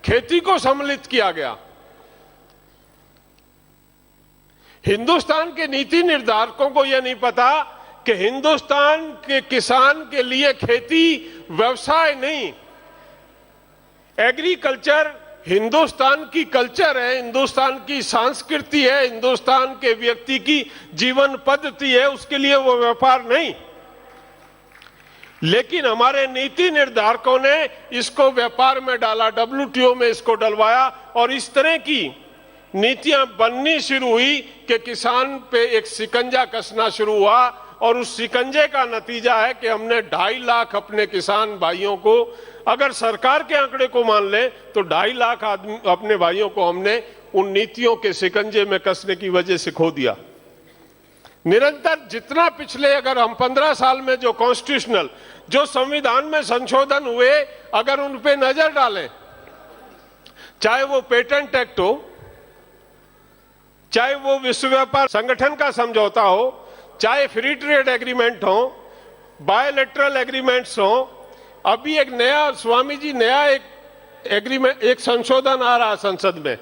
खेती को सम्मिलित किया गया, हिंदुस्तान के नीति निर्धारकों को यह नहीं पता कि हिंदुस्तान के किसान के लिए खेती व्यवसाय नहीं, एग्रीकल्चर हिंदुस्तान की कल्चर है, हिंदुस्तान की संस्कृति है, हिंदुस्तान के व्यक्ति की जीवन पद्धति है, उसके लिए वो व्यापार नहीं। लेकिन हमारे नीति निर्धारकों ने इसको व्यापार में डाला, WTO में इसको डलवाया, और इस तरह की नीतियां बननी शुरू हुई कि किसान पे एक शिकंजा कसना शुरू हुआ और उस शिकंजे का नतीजा है कि हमने 2.5 लाख अपने किसान भाइयों को, अगर सरकार के आंकड़े को मान ले तो 2.5 लाख आदमी अपने भाइयों को हमने उन नीतियों के शिकंजे में कसने की वजह से खो दिया। निरंतर जितना पिछले, अगर हम 15 साल में जो कॉन्स्टिट्यूशनल, जो संविधान में संशोधन हुए, अगर उन पे नजर डालें, चाहे वो पेटेंट एक्ट हो, चाहे वो विश्व व्यापार संगठन का समझौता हो, चाहे फ्री ट्रेड एग्रीमेंट हो, बायोलेटरल एग्रीमेंट्स हो, अभी एक नया, स्वामी जी, नया एक एग्रीमेंट, एक संशोधन आ रहा संसद में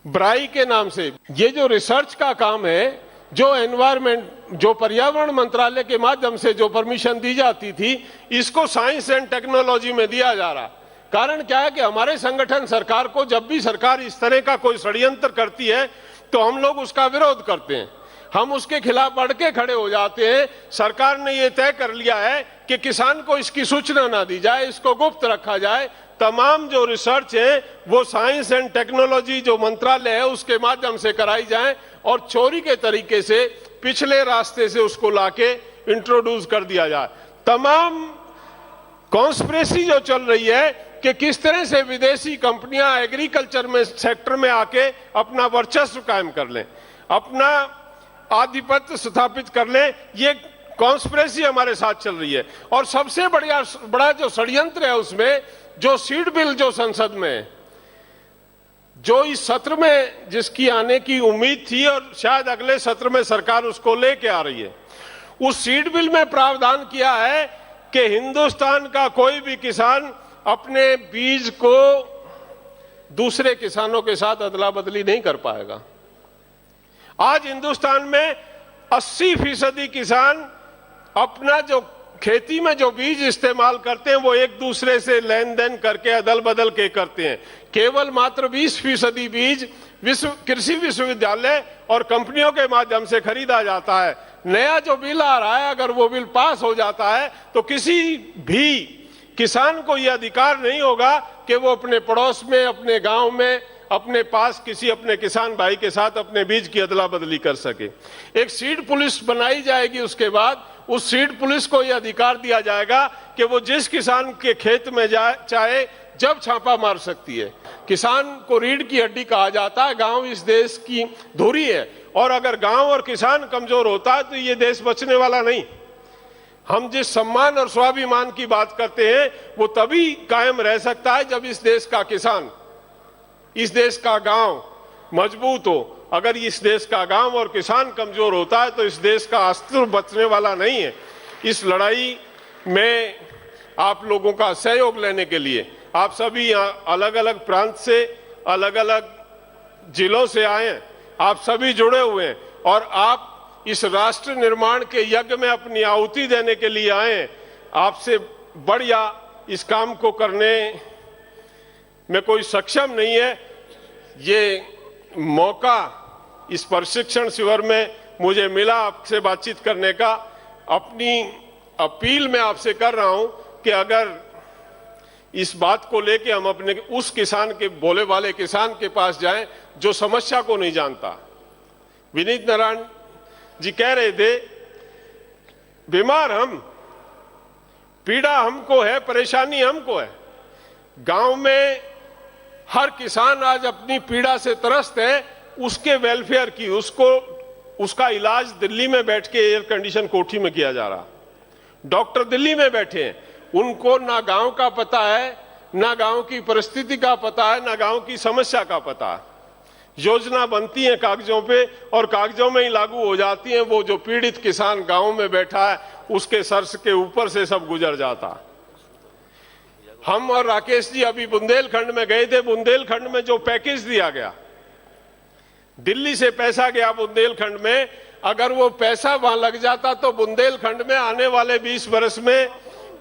ब्राई के नाम से। ये जो रिसर्च का काम है, जो एनवायरमेंट, जो पर्यावरण मंत्रालय के माध्यम से जो परमिशन दी जाती थी, इसको साइंस एंड टेक्नोलॉजी में दिया जा रहा। कारण क्या है कि हमारे संगठन सरकार को, जब भी सरकार इस तरह का कोई षड्यंत्र करती है तो हम लोग उसका विरोध करते हैं, हम उसके खिलाफ बढ़ के खड़े हो जाते हैं। सरकार ने यह तय कर लिया है कि किसान को इसकी सूचना ना दी जाए, इसको गुप्त रखा जाए। तमाम जो रिसर्च है वो साइंस एंड टेक्नोलॉजी जो मंत्रालय है उसके माध्यम से कराई जाए और चोरी के तरीके से, पिछले रास्ते से उसको लाके इंट्रोड्यूस कर दिया जाए। तमाम कॉन्स्पिरेसी जो चल रही है कि किस तरह से विदेशी कंपनियां एग्रीकल्चर में, सेक्टर में आके अपना वर्चस्व कायम कर लें, अपना आधिपत्य स्थापित कर लें, ये कॉन्स्पिरेसी हमारे साथ चल रही है। और सबसे बड़ा जो षड्यंत्र है उसमें, जो सीड बिल जो संसद में, जो इस सत्र में जिसकी आने की उम्मीद थी और शायद अगले सत्र में सरकार उसको लेके आ रही है, उस सीड बिल में प्रावधान किया है कि हिंदुस्तान का कोई भी किसान अपने बीज को दूसरे किसानों के साथ अदला बदली नहीं कर पाएगा। आज हिंदुस्तान में 80% किसान अपना जो खेती में जो बीज इस्तेमाल करते हैं वो एक दूसरे से लेन देन करके, अदल बदल के करते हैं। केवल मात्र 20% बीज कृषि विश्वविद्यालय और कंपनियों के माध्यम से खरीदा जाता है। नया जो बिल आ रहा है, अगर वो बिल पास हो जाता है तो किसी भी किसान को यह अधिकार नहीं होगा कि वो अपने पड़ोस में, अपने गांव में, अपने पास किसी अपने किसान भाई के साथ अपने बीज की अदला बदली कर सके। एक सीड पुलिस बनाई जाएगी, उसके बाद उस सीड पुलिस को यह अधिकार दिया जाएगा कि वो जिस किसान के खेत में जाए, चाहे जब छापा मार सकती है। किसान को रीढ़ की हड्डी कहा जाता है, गांव इस देश की धुरी है, और अगर गांव और किसान कमजोर होता है तो ये देश बचने वाला नहीं। हम जिस सम्मान और स्वाभिमान की बात करते हैं वो तभी कायम रह सकता है जब इस देश का किसान, इस देश का गांव मजबूत हो। अगर इस देश का गांव और किसान कमजोर होता है तो इस देश का अस्तित्व बचने वाला नहीं है। इस लड़ाई में आप लोगों का सहयोग लेने के लिए, आप सभी यहाँ अलग अलग प्रांत से, अलग अलग जिलों से आए हैं, आप सभी जुड़े हुए हैं और आप इस राष्ट्र निर्माण के यज्ञ में अपनी आहुति देने के लिए आए हैं। आपसे बढ़िया इस काम को करने में कोई सक्षम नहीं है। ये मौका इस प्रशिक्षण शिविर में मुझे मिला आपसे बातचीत करने का। अपनी अपील मैं आपसे कर रहा हूं कि अगर इस बात को लेके हम अपने उस किसान के, बोले वाले किसान के पास जाएं जो समस्या को नहीं जानता। विनीत नारायण जी कह रहे थे, बीमार हम, पीड़ा हमको है, परेशानी हमको है। गांव में हर किसान आज अपनी पीड़ा से त्रस्त है, उसके वेलफेयर की, उसका इलाज दिल्ली में बैठ के एयर कंडीशन कोठी में किया जा रहा। डॉक्टर दिल्ली में बैठे हैं, उनको ना गांव का पता है, ना गांव की परिस्थिति का पता है, ना गांव की समस्या का पता है। योजना बनती है कागजों पे और कागजों में ही लागू हो जाती है। वो जो पीड़ित किसान गांव में बैठा है उसके सर के ऊपर से सब गुजर जाता। हम और राकेश जी अभी बुंदेलखंड में गए थे। बुंदेलखंड में जो पैकेज दिया गया, दिल्ली से पैसा गया बुंदेलखंड में, अगर वो पैसा वहां लग जाता तो बुंदेलखंड में आने वाले 20 वर्ष में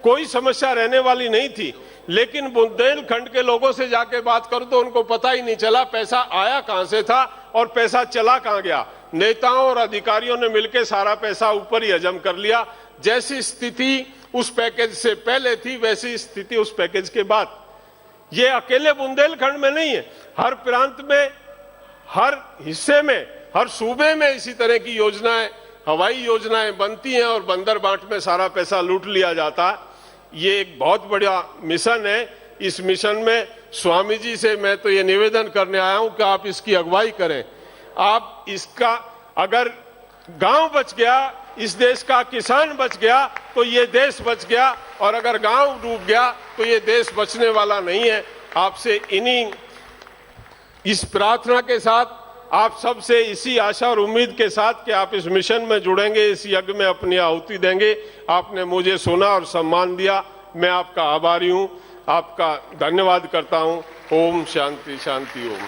कोई समस्या रहने वाली नहीं थी। लेकिन बुंदेलखंड के लोगों से जाके बात करूं तो उनको पता ही नहीं चला पैसा आया कहां से था और पैसा चला कहां गया। नेताओं और अधिकारियों ने मिलकर सारा पैसा ऊपर ही हजम कर लिया। जैसी स्थिति उस पैकेज से पहले थी वैसी स्थिति उस पैकेज के बाद। ये अकेले बुंदेलखंड में नहीं है, हर प्रांत में, हर हिस्से में, हर सूबे में इसी तरह की योजनाएं हवाई योजनाएं बनती हैं और बंदर बांट में सारा पैसा लूट लिया जाता है। ये एक बहुत बड़ा मिशन है। इस मिशन में स्वामी जी से मैं तो ये निवेदन करने आया हूं कि आप इसकी अगुवाई करें। आप इसका, अगर गांव बच गया, इस देश का किसान बच गया तो ये देश बच गया, और अगर गांव डूब गया तो ये देश बचने वाला नहीं है। आपसे इस प्रार्थना के साथ, आप सबसे इसी आशा और उम्मीद के साथ कि आप इस मिशन में जुड़ेंगे, इस यज्ञ में अपनी आहुति देंगे। आपने मुझे सुना और सम्मान दिया, मैं आपका आभारी हूं, आपका धन्यवाद करता हूं। ओम शांति शांति ओम।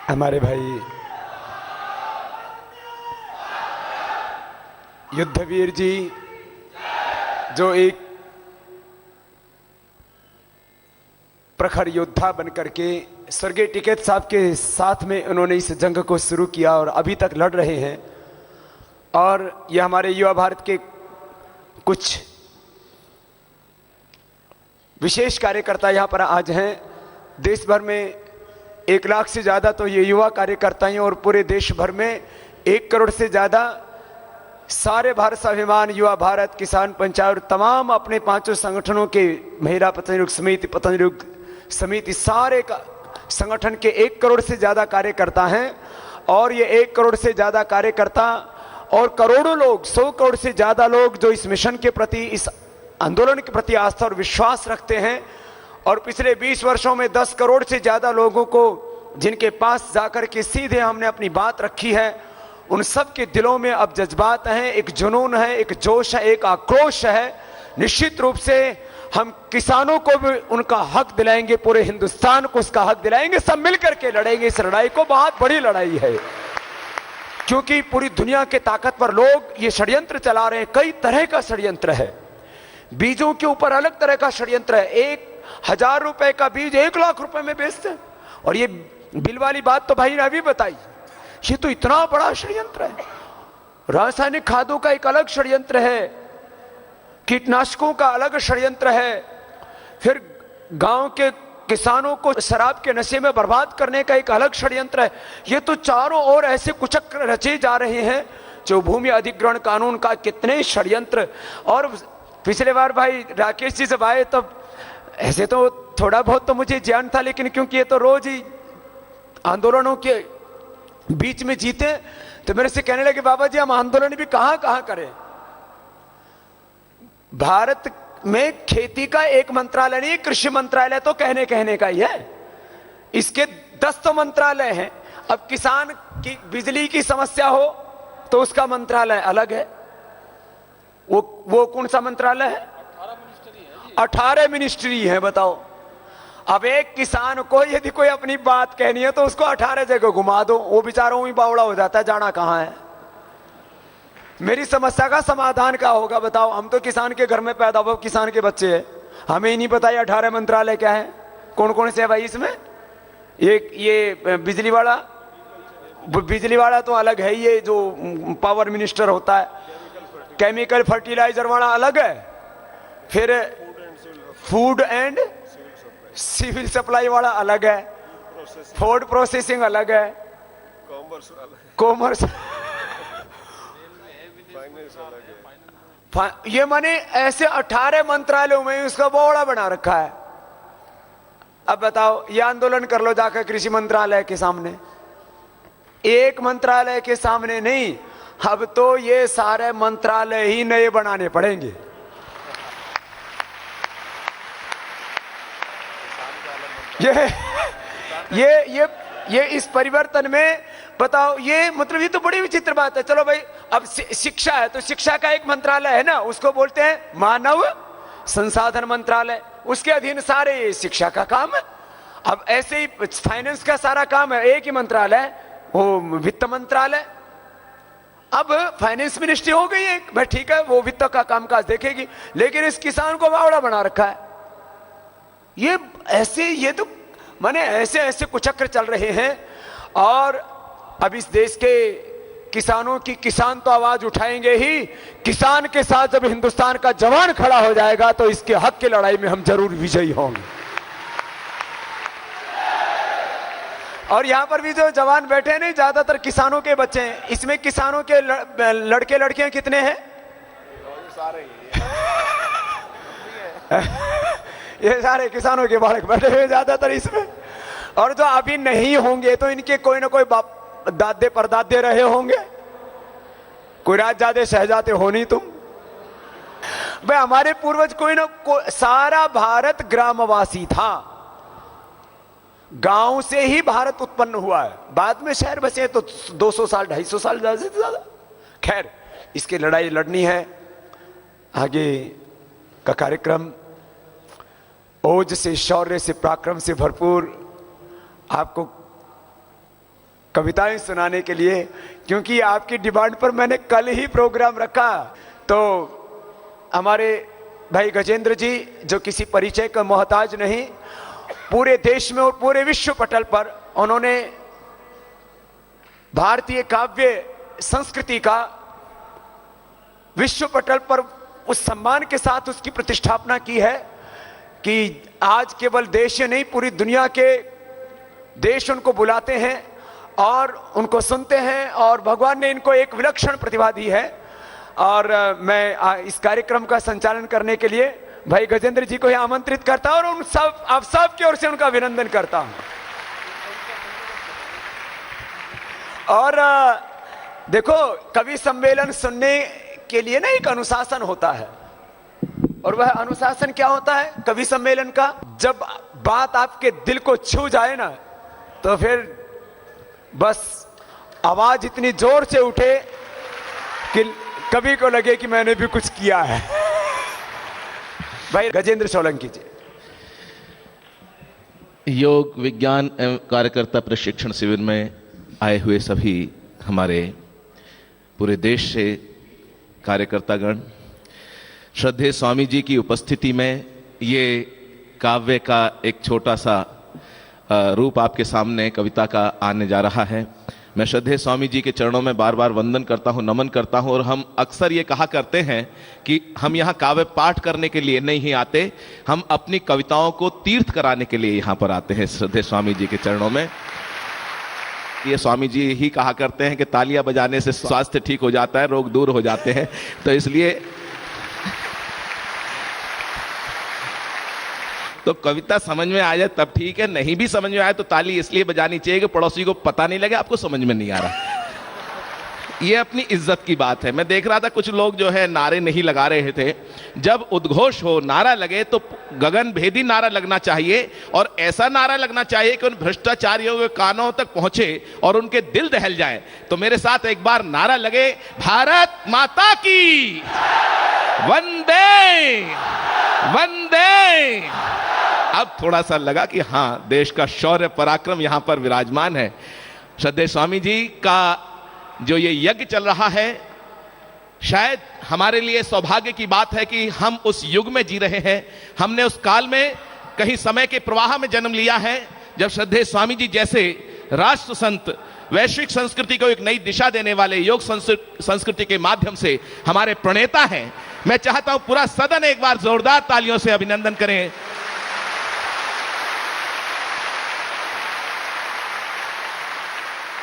हमारे भाई युद्धवीर जी, जो एक प्रखर योद्धा बनकर के स्वर्गीय टिकैत साहब के साथ में उन्होंने इस जंग को शुरू किया और अभी तक लड़ रहे हैं। और यह हमारे युवा भारत के कुछ विशेष कार्यकर्ता यहाँ पर आज हैं। देश भर में 1 लाख से ज़्यादा तो ये युवा कार्यकर्ता हैं और पूरे देश भर में 1 करोड़ से ज़्यादा सारे भारत स्वाभिमान, युवा भारत, किसान पंचायत और तमाम अपने 5 संगठनों के, महिला प्रतिनिधि समिति, प्रतिनिधि समिति, सारे का संगठन के 1 करोड़ से ज़्यादा कार्यकर्ता हैं। और ये 1 करोड़ से ज़्यादा कार्यकर्ता और करोड़ों लोग, 100 करोड़ से ज़्यादा लोग जो इस मिशन के प्रति, इस आंदोलन के प्रति आस्था और विश्वास रखते हैं। और पिछले 20 वर्षों में 10 करोड़ से ज़्यादा लोगों को जिनके पास जाकर के सीधे हमने अपनी बात रखी है, उन सब के दिलों में अब जज्बात हैं, एक जुनून है, एक जोश है, एक आक्रोश है। निश्चित रूप से हम किसानों को भी उनका हक दिलाएंगे, पूरे हिंदुस्तान को उसका हक दिलाएंगे, सब मिलकर के लड़ेंगे इस लड़ाई को। बहुत बड़ी लड़ाई है, क्योंकि पूरी दुनिया के ताकतवर लोग ये षड्यंत्र चला रहे हैं। कई तरह का षड्यंत्र है, बीजों के ऊपर अलग तरह का षड्यंत्र है। 1000 रुपए का बीज 1 लाख रुपए में बेचते हैं। और ये बिल वाली बात तो भाई ने अभी बताई, ये तो इतना बड़ा षड्यंत्र है। रासायनिक खादों का एक अलग षड्यंत्र है, कीटनाशकों का अलग षड्यंत्र है, फिर गांव के किसानों को शराब के नशे में बर्बाद करने का एक अलग षड्यंत्र है। ये तो चारों ओर ऐसे कुचक्र रचे जा रहे हैं, जो भूमि अधिग्रहण कानून का कितने षड्यंत्र। और पिछले बार भाई राकेश जी जब आए तब ऐसे तो थोड़ा बहुत तो मुझे ज्ञान था, लेकिन क्योंकि ये तो रोज ही आंदोलनों के बीच में जीते, तो मेरे से कहने लगे बाबा जी हम आंदोलन भी कहां कहां करें। भारत में खेती का एक मंत्रालय नहीं, कृषि मंत्रालय तो कहने कहने का ही है, इसके 10 तो मंत्रालय हैं। अब किसान की बिजली की समस्या हो तो उसका मंत्रालय अलग है। वो कौन सा मंत्रालय है? 18 मिनिस्ट्री है, बताओ। अब एक किसान को यदि कोई अपनी बात कहनी है तो उसको 18 जगह घुमा दो, वो बेचारों ही बावड़ा हो जाता है, जाना कहां है। मेरी समस्या का समाधान क्या होगा बताओ। हम तो किसान के घर में पैदा हुए, किसान के बच्चे हैं, हमें ही नहीं पता ये 18 मंत्रालय क्या है, कौन कौन से है भाई इसमें। ये बिजली वाला तो अलग है, ये जो पावर मिनिस्टर होता है, केमिकल फर्टिलाइजर वाला अलग है, फिर फूड एंड सिविल सप्लाई वाला अलग है, फूड प्रोसेसिंग अलग है, कॉमर्स ये माने ऐसे 18 मंत्रालयों में उसका बोड़ा बना रखा है। अब बताओ, ये आंदोलन कर लो जाकर कृषि मंत्रालय के सामने, एक मंत्रालय के सामने नहीं, अब तो ये सारे मंत्रालय ही नए बनाने पड़ेंगे। ये इस परिवर्तन में बताओ, ये मतलब ये तो बड़ी विचित्र बात है। चलो भाई, अब शिक्षा है तो शिक्षा का एक मंत्रालय है ना, उसको बोलते हैं मानव संसाधन मंत्रालय, उसके अधीन सारे शिक्षा का काम है। अब ऐसे ही फाइनेंस का सारा काम है, एक ही मंत्रालय, वो वित्त मंत्रालय। अब फाइनेंस मिनिस्ट्री हो गई है भाई, ठीक है, वो वित्त का कामकाज देखेगी, लेकिन इस किसान को बावड़ा बना रखा है। ये तो माने ऐसे ऐसे कुचक्र चल रहे हैं। और अब इस देश के किसानों की, किसान तो आवाज उठाएंगे ही, किसान के साथ जब हिंदुस्तान का जवान खड़ा हो जाएगा तो इसके हक की लड़ाई में हम जरूर विजयी होंगे। और यहां पर भी जो जवान बैठे हैं नहीं, ज्यादातर किसानों के बच्चे हैं। इसमें किसानों के लड़के लड़कियां कितने हैं? ये सारे किसानों के बालक बैठे हुए ज्यादातर इसमें। और जो अभी नहीं होंगे तो इनके कोई ना कोई बाप दादे परदादे रहे होंगे, कोई राजजादे शहजादे हो नहीं तुम। भाई हमारे पूर्वज कोई ना कोई, सारा भारत ग्रामवासी था, गांव से ही भारत उत्पन्न हुआ है। बाद में शहर बसे तो 200 साल 250 साल ज्यादा से ज्यादा। खैर, इसकी लड़ाई लड़नी है। आगे का कार्यक्रम ओज से, शौर्य से, पराक्रम से भरपूर आपको कविताएं सुनाने के लिए, क्योंकि आपकी डिमांड पर मैंने कल ही प्रोग्राम रखा। तो हमारे भाई गजेंद्र जी, जो किसी परिचय का मोहताज नहीं, पूरे देश में और पूरे विश्व पटल पर उन्होंने भारतीय काव्य संस्कृति का विश्व पटल पर उस सम्मान के साथ उसकी प्रतिष्ठापना की है कि आज केवल देश ही नहीं, पूरी दुनिया के देश उनको बुलाते हैं और उनको सुनते हैं, और भगवान ने इनको एक विलक्षण प्रतिभा दी है। और मैं इस कार्यक्रम का संचालन करने के लिए भाई गजेंद्र जी को यहाँ आमंत्रित करता हूं और उन सब, आप सब की ओर से उनका अभिनंदन करता हूं। और देखो, कवि सम्मेलन सुनने के लिए ना एक अनुशासन होता है, और वह अनुशासन क्या होता है कवि सम्मेलन का? जब बात आपके दिल को छू जाए ना, तो फिर बस आवाज इतनी जोर से उठे कि कवि को लगे कि मैंने भी कुछ किया है। भाई गजेंद्र सोलंकी जी। योग विज्ञान एवं कार्यकर्ता प्रशिक्षण शिविर में आए हुए सभी हमारे पूरे देश से कार्यकर्तागण, श्रद्धेय स्वामी जी की उपस्थिति में ये काव्य का एक छोटा सा रूप आपके सामने कविता का आने जा रहा है। मैं श्रद्धेय स्वामी जी के चरणों में बार बार वंदन करता हूँ, नमन करता हूँ। और हम अक्सर ये कहा करते हैं कि हम यहाँ काव्य पाठ करने के लिए नहीं आते, हम अपनी कविताओं को तीर्थ कराने के लिए यहाँ पर आते हैं श्रद्धेय स्वामी जी के चरणों में। ये स्वामी जी ही कहा करते हैं कि तालियां बजाने से स्वास्थ्य ठीक हो जाता है, रोग दूर हो जाते हैं। तो इसलिए तो कविता समझ में आ जाए तब ठीक है, नहीं भी समझ में आए तो ताली इसलिए बजानी चाहिए कि पड़ोसी को पता नहीं लगे आपको समझ में नहीं आ रहा। ये अपनी इज्जत की बात है। मैं देख रहा था कुछ लोग जो है नारे नहीं लगा रहे थे। जब उद्घोष हो, नारा लगे तो गगन भेदी नारा लगना चाहिए, और ऐसा नारा लगना चाहिए कि उन भ्रष्टाचारियों के कानों तक पहुंचे और उनके दिल दहल जाए। तो मेरे साथ एक बार नारा लगे, भारत माता की वंदे वंदे। अब थोड़ा सा लगा कि हाँ, देश का शौर्य पराक्रम यहां पर विराजमान है। श्रद्धेय स्वामी जी का जो ये यज्ञ चल रहा है, शायद हमारे लिए सौभाग्य की बात है कि हम उस युग में जी रहे हैं। हमने उस काल में कहीं समय के प्रवाह में जन्म लिया है जब श्रद्धेय स्वामी जी जैसे राष्ट्र संत वैश्विक संस्कृति को एक नई दिशा देने वाले योग संस्कृति के माध्यम से हमारे प्रणेता हैं। मैं चाहता हूं पूरा सदन एक बार जोरदार तालियों से अभिनंदन करें।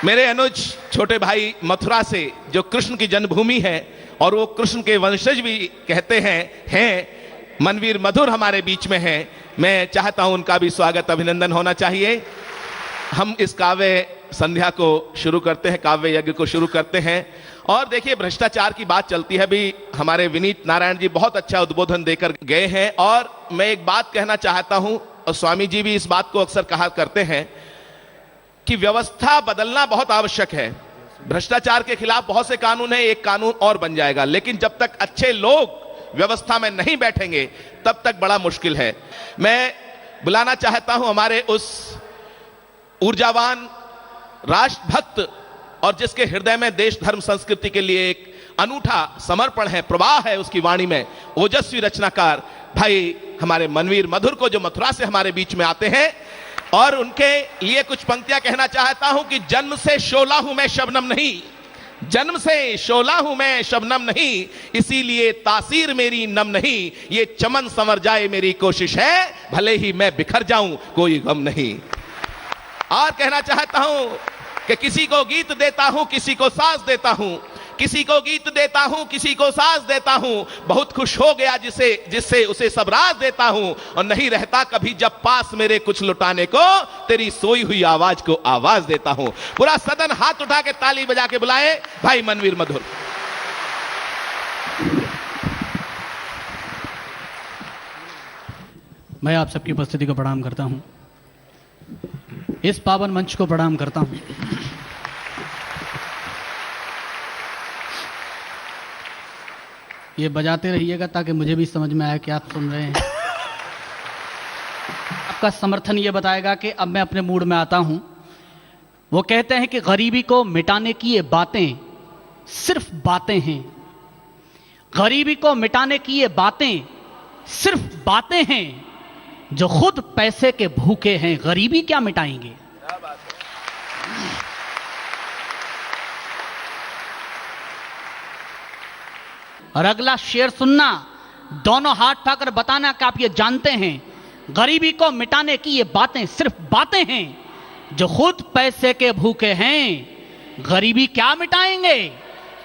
मेरे अनुज छोटे भाई मथुरा से, जो कृष्ण की जन्मभूमि है और वो कृष्ण के वंशज भी कहते हैं मनवीर मधुर हमारे बीच में हैं। मैं चाहता हूं उनका भी स्वागत अभिनंदन होना चाहिए। हम इस काव्य संध्या को शुरू करते हैं, काव्य यज्ञ को शुरू करते हैं। और देखिए, भ्रष्टाचार की बात चलती है भी, हमारे विनीत नारायण जी बहुत अच्छा उद्बोधन देकर गए हैं। और मैं एक बात कहना चाहता हूं, और स्वामी जी भी इस बात को अक्सर कहा करते हैं कि व्यवस्था बदलना बहुत आवश्यक है। भ्रष्टाचार के खिलाफ बहुत से कानून हैं, एक कानून और बन जाएगा, लेकिन जब तक अच्छे लोग व्यवस्था में नहीं बैठेंगे तब तक बड़ा मुश्किल है। मैं बुलाना चाहता हूं हमारे उस ऊर्जावान राष्ट्रभक्त और जिसके हृदय में देश धर्म संस्कृति के लिए एक अनूठा समर्पण है, प्रवाह है उसकी वाणी में, ओजस्वी रचनाकार भाई हमारे मनवीर मधुर को, जो मथुरा से हमारे बीच में आते हैं। और उनके लिए कुछ पंक्तियां कहना चाहता हूं कि जन्म से शोला हूं मैं शबनम नहीं, जन्म से शोला हूं मैं शबनम नहीं, इसीलिए तासीर मेरी नम नहीं, ये चमन संवर जाए मेरी कोशिश है, भले ही मैं बिखर जाऊं कोई गम नहीं। और कहना चाहता हूं कि किसी को गीत देता हूं, किसी को साज देता हूं, किसी को गीत देता हूं, किसी को साज देता हूं, बहुत खुश हो गया जिससे उसे सब राज देता हूं, और नहीं रहता कभी जब पास मेरे कुछ लुटाने को, तेरी सोई हुई आवाज को आवाज देता हूं। पूरा सदन हाथ उठा के ताली बजा के बुलाए भाई मनवीर मधुर। मैं आप सबकी उपस्थिति को प्रणाम करता हूं, इस पावन मंच को प्रणाम करता हूं। ये बजाते रहिएगा ताकि मुझे भी समझ में आए कि आप सुन रहे हैं। आपका समर्थन ये बताएगा कि अब मैं अपने मूड में आता हूं। वो कहते हैं कि गरीबी को मिटाने की ये बातें सिर्फ बातें हैं, गरीबी को मिटाने की ये बातें सिर्फ बातें हैं, जो खुद पैसे के भूखे हैं गरीबी क्या मिटाएंगे। और अगला शेर सुनना, दोनों हाथ उठाकर बताना कि आप ये जानते हैं गरीबी को मिटाने की ये बातें सिर्फ बातें हैं, जो खुद पैसे के भूखे हैं गरीबी क्या मिटाएंगे।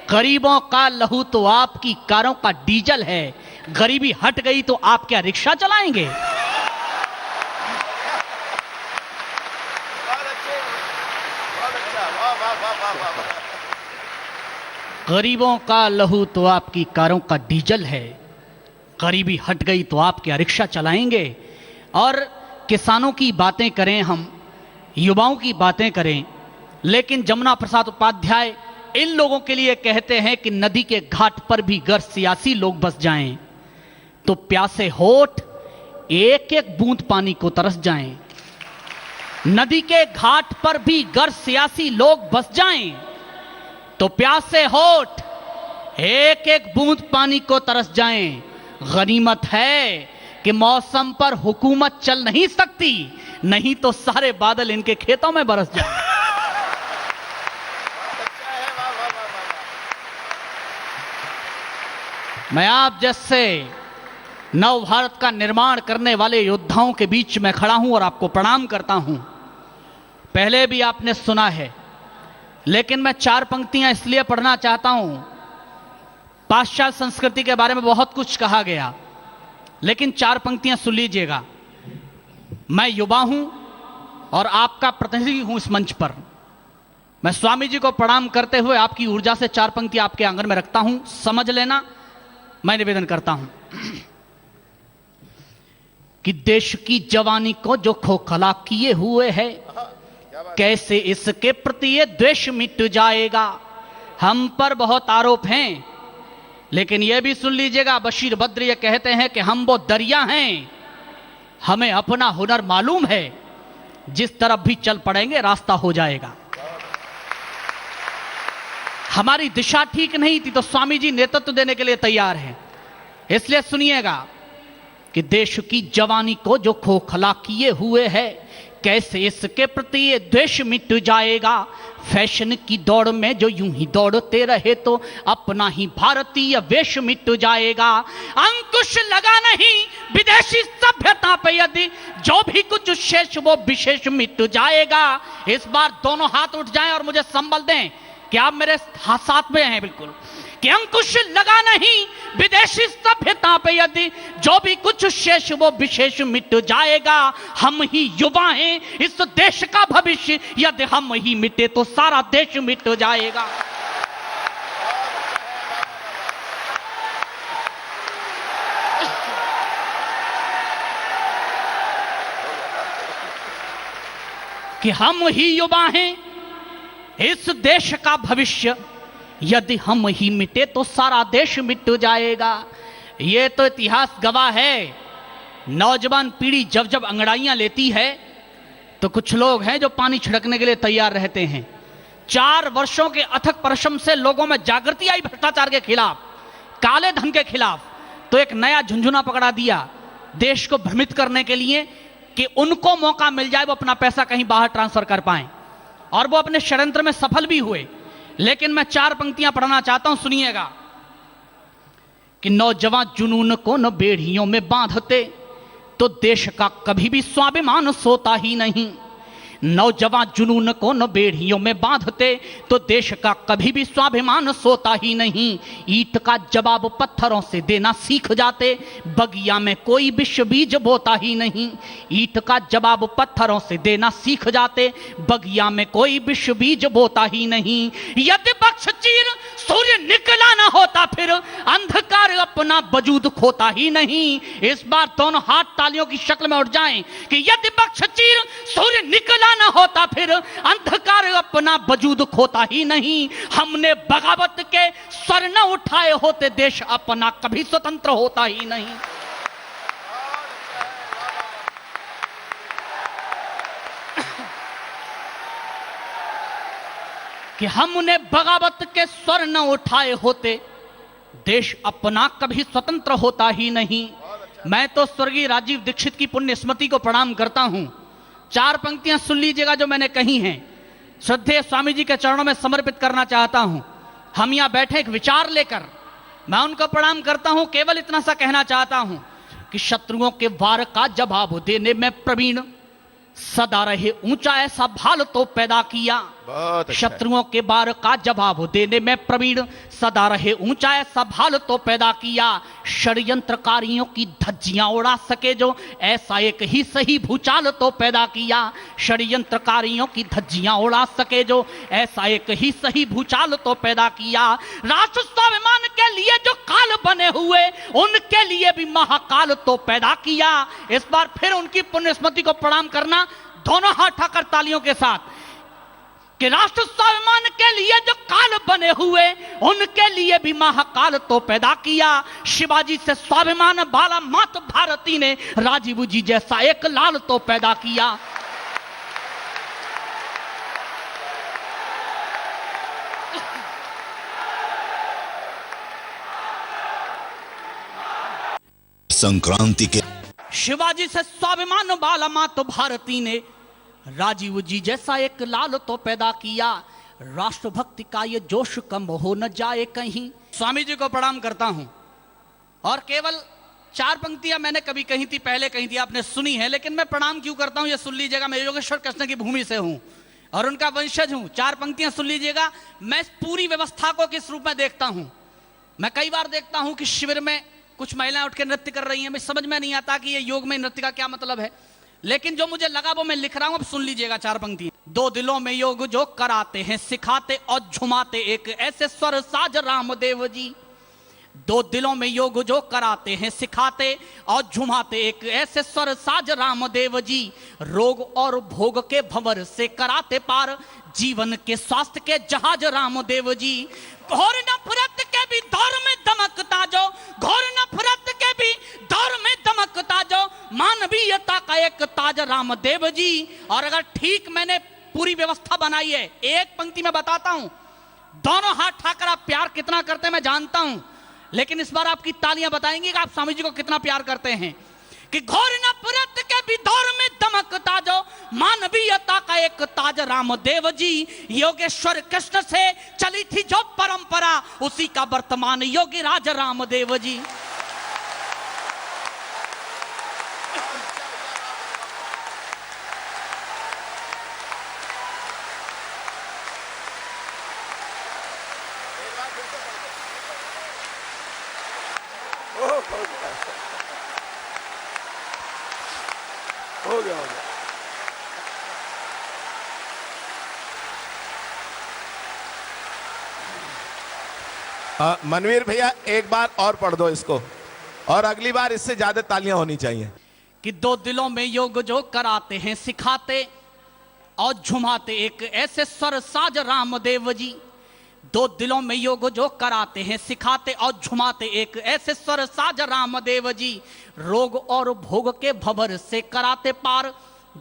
गरीबों का लहू तो आपकी कारों का डीजल है, गरीबी हट गई तो आप क्या रिक्शा चलाएंगे। गरीबों का लहू तो आपकी कारों का डीजल है, गरीबी हट गई तो आप क्या रिक्शा चलाएंगे। और किसानों की बातें करें हम, युवाओं की बातें करें, लेकिन जमुना प्रसाद उपाध्याय इन लोगों के लिए कहते हैं कि नदी के घाट पर भी अगर सियासी लोग बस जाएं तो प्यासे होठ एक एक बूंद पानी को तरस जाएं। नदी के घाट पर भी अगर सियासी लोग बस जाएं तो प्यासे होठ एक एक बूंद पानी को तरस जाएं। गनीमत है कि मौसम पर हुकूमत चल नहीं सकती, नहीं तो सारे बादल इनके खेतों में बरस जाएं। मैं आप जैसे नव भारत का निर्माण करने वाले योद्धाओं के बीच में खड़ा हूं और आपको प्रणाम करता हूं। पहले भी आपने सुना है, लेकिन मैं चार पंक्तियां इसलिए पढ़ना चाहता हूं। पाश्चात्य संस्कृति के बारे में बहुत कुछ कहा गया, लेकिन चार पंक्तियां सुन लीजिएगा। मैं युवा हूं और आपका प्रतिनिधि हूं इस मंच पर। मैं स्वामी जी को प्रणाम करते हुए आपकी ऊर्जा से चार पंक्तियां आपके आंगन में रखता हूं, समझ लेना। मैं निवेदन करता हूं कि देश की जवानी को जो खोखला किए हुए है, कैसे इसके प्रति ये द्वेष मिट जाएगा। हम पर बहुत आरोप हैं, लेकिन यह भी सुन लीजिएगा, बशीर बद्र ये कहते हैं कि हम वो दरिया हैं, हमें अपना हुनर मालूम है, जिस तरफ भी चल पड़ेंगे रास्ता हो जाएगा। हमारी दिशा ठीक नहीं थी तो स्वामी जी नेतृत्व देने के लिए तैयार हैं। इसलिए सुनिएगा कि देश की जवानी को जो खोखला किए हुए है, कैसे इसके प्रति ये द्वेष मिट जाएगा। फैशन की दौड़ में जो यूं ही दौड़ते रहे तो अपना ही भारतीय वेश मिट जाएगा। अंकुश लगा नहीं विदेशी सभ्यता पे, यदि जो भी कुछ शेष वो विशेष मिट जाएगा। इस बार दोनों हाथ उठ जाएं और मुझे संबल दें कि आप मेरे साथ में हैं बिल्कुल, कि अंकुश लगा नहीं विदेशी सभ्यता पे, यदि जो भी कुछ शेष वो विशेष मिट जाएगा। हम ही युवा हैं इस देश का भविष्य, यदि हम ही मिटे तो सारा देश मिट जाएगा। कि हम ही युवा हैं इस देश का भविष्य, यदि हम ही मिटे तो सारा देश मिट जाएगा। ये तो इतिहास गवाह है। नौजवान पीढ़ी जब जब अंगड़ाइयां लेती है तो कुछ लोग हैं जो पानी छिड़कने के लिए तैयार रहते हैं। 4 वर्षों के अथक परिश्रम से लोगों में जागृति आई भ्रष्टाचार के खिलाफ, काले धन के खिलाफ, तो एक नया झुंझुना पकड़ा दिया देश को भ्रमित करने के लिए कि उनको मौका मिल जाए वो अपना पैसा कहीं बाहर ट्रांसफर कर पाए, और वो अपने षड्यंत्र में सफल भी हुए। लेकिन मैं 4 पंक्तियां पढ़ना चाहता हूं, सुनिएगा कि नौजवान जुनून को न बेड़ियों में बांधते तो देश का कभी भी स्वाभिमान सोता ही नहीं। नौजवान जुनून को न बेड़ियों में बांधते तो देश का कभी भी स्वाभिमान सोता ही नहीं। ईंट का जवाब पत्थरों से देना सीख जाते, बगिया में कोई विष बीज बोता ही नहीं। ईंट का जवाब पत्थरों से देना सीख जाते, बगिया में कोई विष बीज बोता ही नहीं। यदि बख्श चीर सूर्य निकला ना होता फिर अंधकार अपना वजूद खोता ही नहीं। इस बार दोनों हाथ तालियों की शक्ल में उठ जाएं कि यदि बख्श चीर सूर्य निकला ना होता फिर अंधकार अपना वजूद खोता ही नहीं। हमने बगावत के स्वर न उठाए होते देश अपना कभी स्वतंत्र होता ही नहीं। कि हमने बगावत के स्वर न उठाए होते देश अपना कभी स्वतंत्र होता ही नहीं। मैं तो स्वर्गीय राजीव दीक्षित की पुण्य स्मृति को प्रणाम करता हूं। 4 पंक्तियां सुन लीजिएगा जो मैंने कही हैं, श्रद्धेय स्वामी जी के चरणों में समर्पित करना चाहता हूं। हम यहां बैठे एक विचार लेकर, मैं उनको प्रणाम करता हूं। केवल इतना सा कहना चाहता हूं कि शत्रुओं के वार का जवाब देने में प्रवीण, सदा रहे ऊंचा ऐसा भाल तो पैदा किया। शत्रुओं के वार का जवाब देने में प्रवीण, सदा रहे ऊंचा ऐसा भाल तो पैदा किया। षड्यंत्रकारियों की धज्जियां उड़ा सके जो, ऐसा एक ही सही भूचाल तो पैदा किया। षड्यंत्रकारियों की धज्जियां उड़ा सके जो, ऐसा एक ही सही भूचाल तो पैदा किया। राष्ट्र स्वाभिमान के लिए जो काल बने हुए, उनके लिए भी महाकाल तो पैदा किया। इस बार फिर उनकी पुण्य स्मृति को प्रणाम करना, दोनों हाथ उठाकर तालियों के साथ, कि राष्ट्र स्वाभिमान के लिए जो काल बने हुए, उनके लिए भी महाकाल तो पैदा किया। शिवाजी से स्वाभिमान वाला मात भारती ने राजीव जी जैसा एक लाल तो पैदा किया। संक्रांति के शिवाजी से स्वाभिमान वाला मात भारती ने राजीव जी जैसा एक लाल तो पैदा किया। राष्ट्रभक्ति का ये जोश कम हो न जाए कहीं। स्वामी जी को प्रणाम करता हूं। और केवल 4 पंक्तियां मैंने कभी कही थी, पहले कही थी, आपने सुनी है, लेकिन मैं प्रणाम क्यों करता हूं ये सुन लीजिएगा। मैं योगेश्वर कृष्ण की भूमि से हूं और उनका वंशज हूं। 4 पंक्तियां सुन लीजिएगा। मैं इस पूरी व्यवस्था को किस रूप में देखता हूं। मैं कई बार देखता हूं कि शिविर में कुछ महिलाएं उठ के नृत्य कर रही हैं। मुझे समझ में नहीं आता कि ये योग में नृत्य का क्या मतलब है, लेकिन जो मुझे लगा वो मैं लिख रहा हूं। अब सुन लीजिएगा 4 पंक्ति। 2 दिलों में योग जो कराते हैं, सिखाते और झुमाते एक ऐसे स्वर साज रामदेव जी। 2 दिलों में योग जो कराते हैं, सिखाते और झुमाते एक ऐसे स्वर साज रामदेव जी। रोग और भोग के भंवर से कराते पार, जीवन के स्वास्थ्य के जहाज रामदेव जी। घोर नफरत के भी दौर में दमकता जो, घोर नफरत के भी दौर में दमकता जो, मानवीयता का एक ताज रामदेव जी। और अगर ठीक मैंने पूरी व्यवस्था बनाई है, एक पंक्ति में बताता हूं। दोनों हाथ उठाकर आप प्यार कितना करते हैं मैं जानता हूं, लेकिन इस बार आपकी तालियां बताएंगी कि आप स्वामी जी को कितना प्यार करते हैं। कि घोर नफरत के भी दौर में दमकता जो, मानवीयता का एक ताज रामदेव जी। योगेश्वर कृष्ण से चली थी जो परंपरा, उसी का वर्तमान योगी राज रामदेव जी। हो गया। मनवीर भैया एक बार और पढ़ दो इसको, और अगली बार इससे ज्यादा तालियां होनी चाहिए। कि 2 दिलों में योग जो कराते हैं, सिखाते और झुमाते एक ऐसे स्वर साज रामदेव जी। 2 दिलों में योग जो कराते हैं, सिखाते और झुमाते एक ऐसे स्वर साज रामदेव जी। रोग और भोग के भंवर से कराते पार,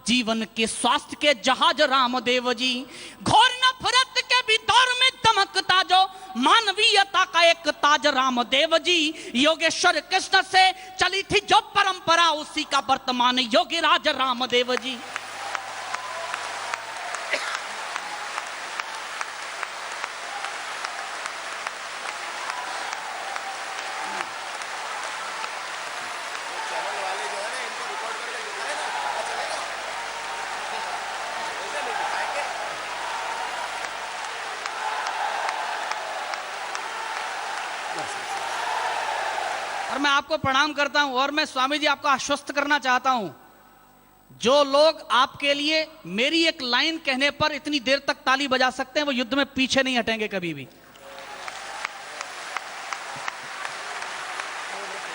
जीवन के स्वास्थ्य के जहाज रामदेव जी। घोर नफरत के भी दौर में दमकता जो, मानवीयता का एक ताज रामदेव जी। योगेश्वर कृष्ण से चली थी जो परंपरा, उसी का वर्तमान योगी राज रामदेव जी। और मैं आपको प्रणाम करता हूं और मैं स्वामी जी आपको आश्वस्त करना चाहता हूं, जो लोग आपके लिए मेरी एक लाइन कहने पर इतनी देर तक ताली बजा सकते हैं वो युद्ध में पीछे नहीं हटेंगे कभी भी,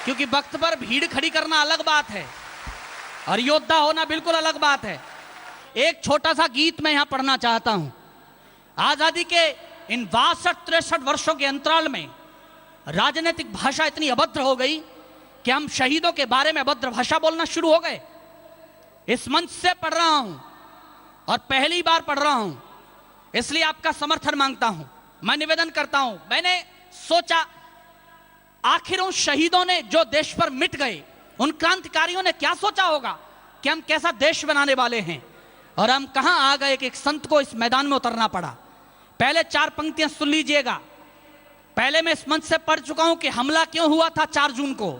क्योंकि वक्त पर भीड़ खड़ी करना अलग बात है और योद्धा होना बिल्कुल अलग बात है। एक छोटा सा गीत मैं यहां पढ़ना चाहता हूं। आजादी के इन 62-63 वर्षों के अंतराल में राजनीतिक भाषा इतनी अभद्र हो गई कि हम शहीदों के बारे में अभद्र भाषा बोलना शुरू हो गए। इस मंच से पढ़ रहा हूं और पहली बार पढ़ रहा हूं, इसलिए आपका समर्थन मांगता हूं। मैं निवेदन करता हूं, मैंने सोचा आखिर उन शहीदों ने जो देश पर मिट गए, उन क्रांतिकारियों ने क्या सोचा होगा कि हम कैसा देश बनाने वाले हैं, और हम कहां आ गए कि एक संत को इस मैदान में उतरना पड़ा। पहले 4 पंक्तियां सुन लीजिएगा। पहले मैं इस मंच से पढ़ चुका हूं कि हमला क्यों हुआ था 4 जून को।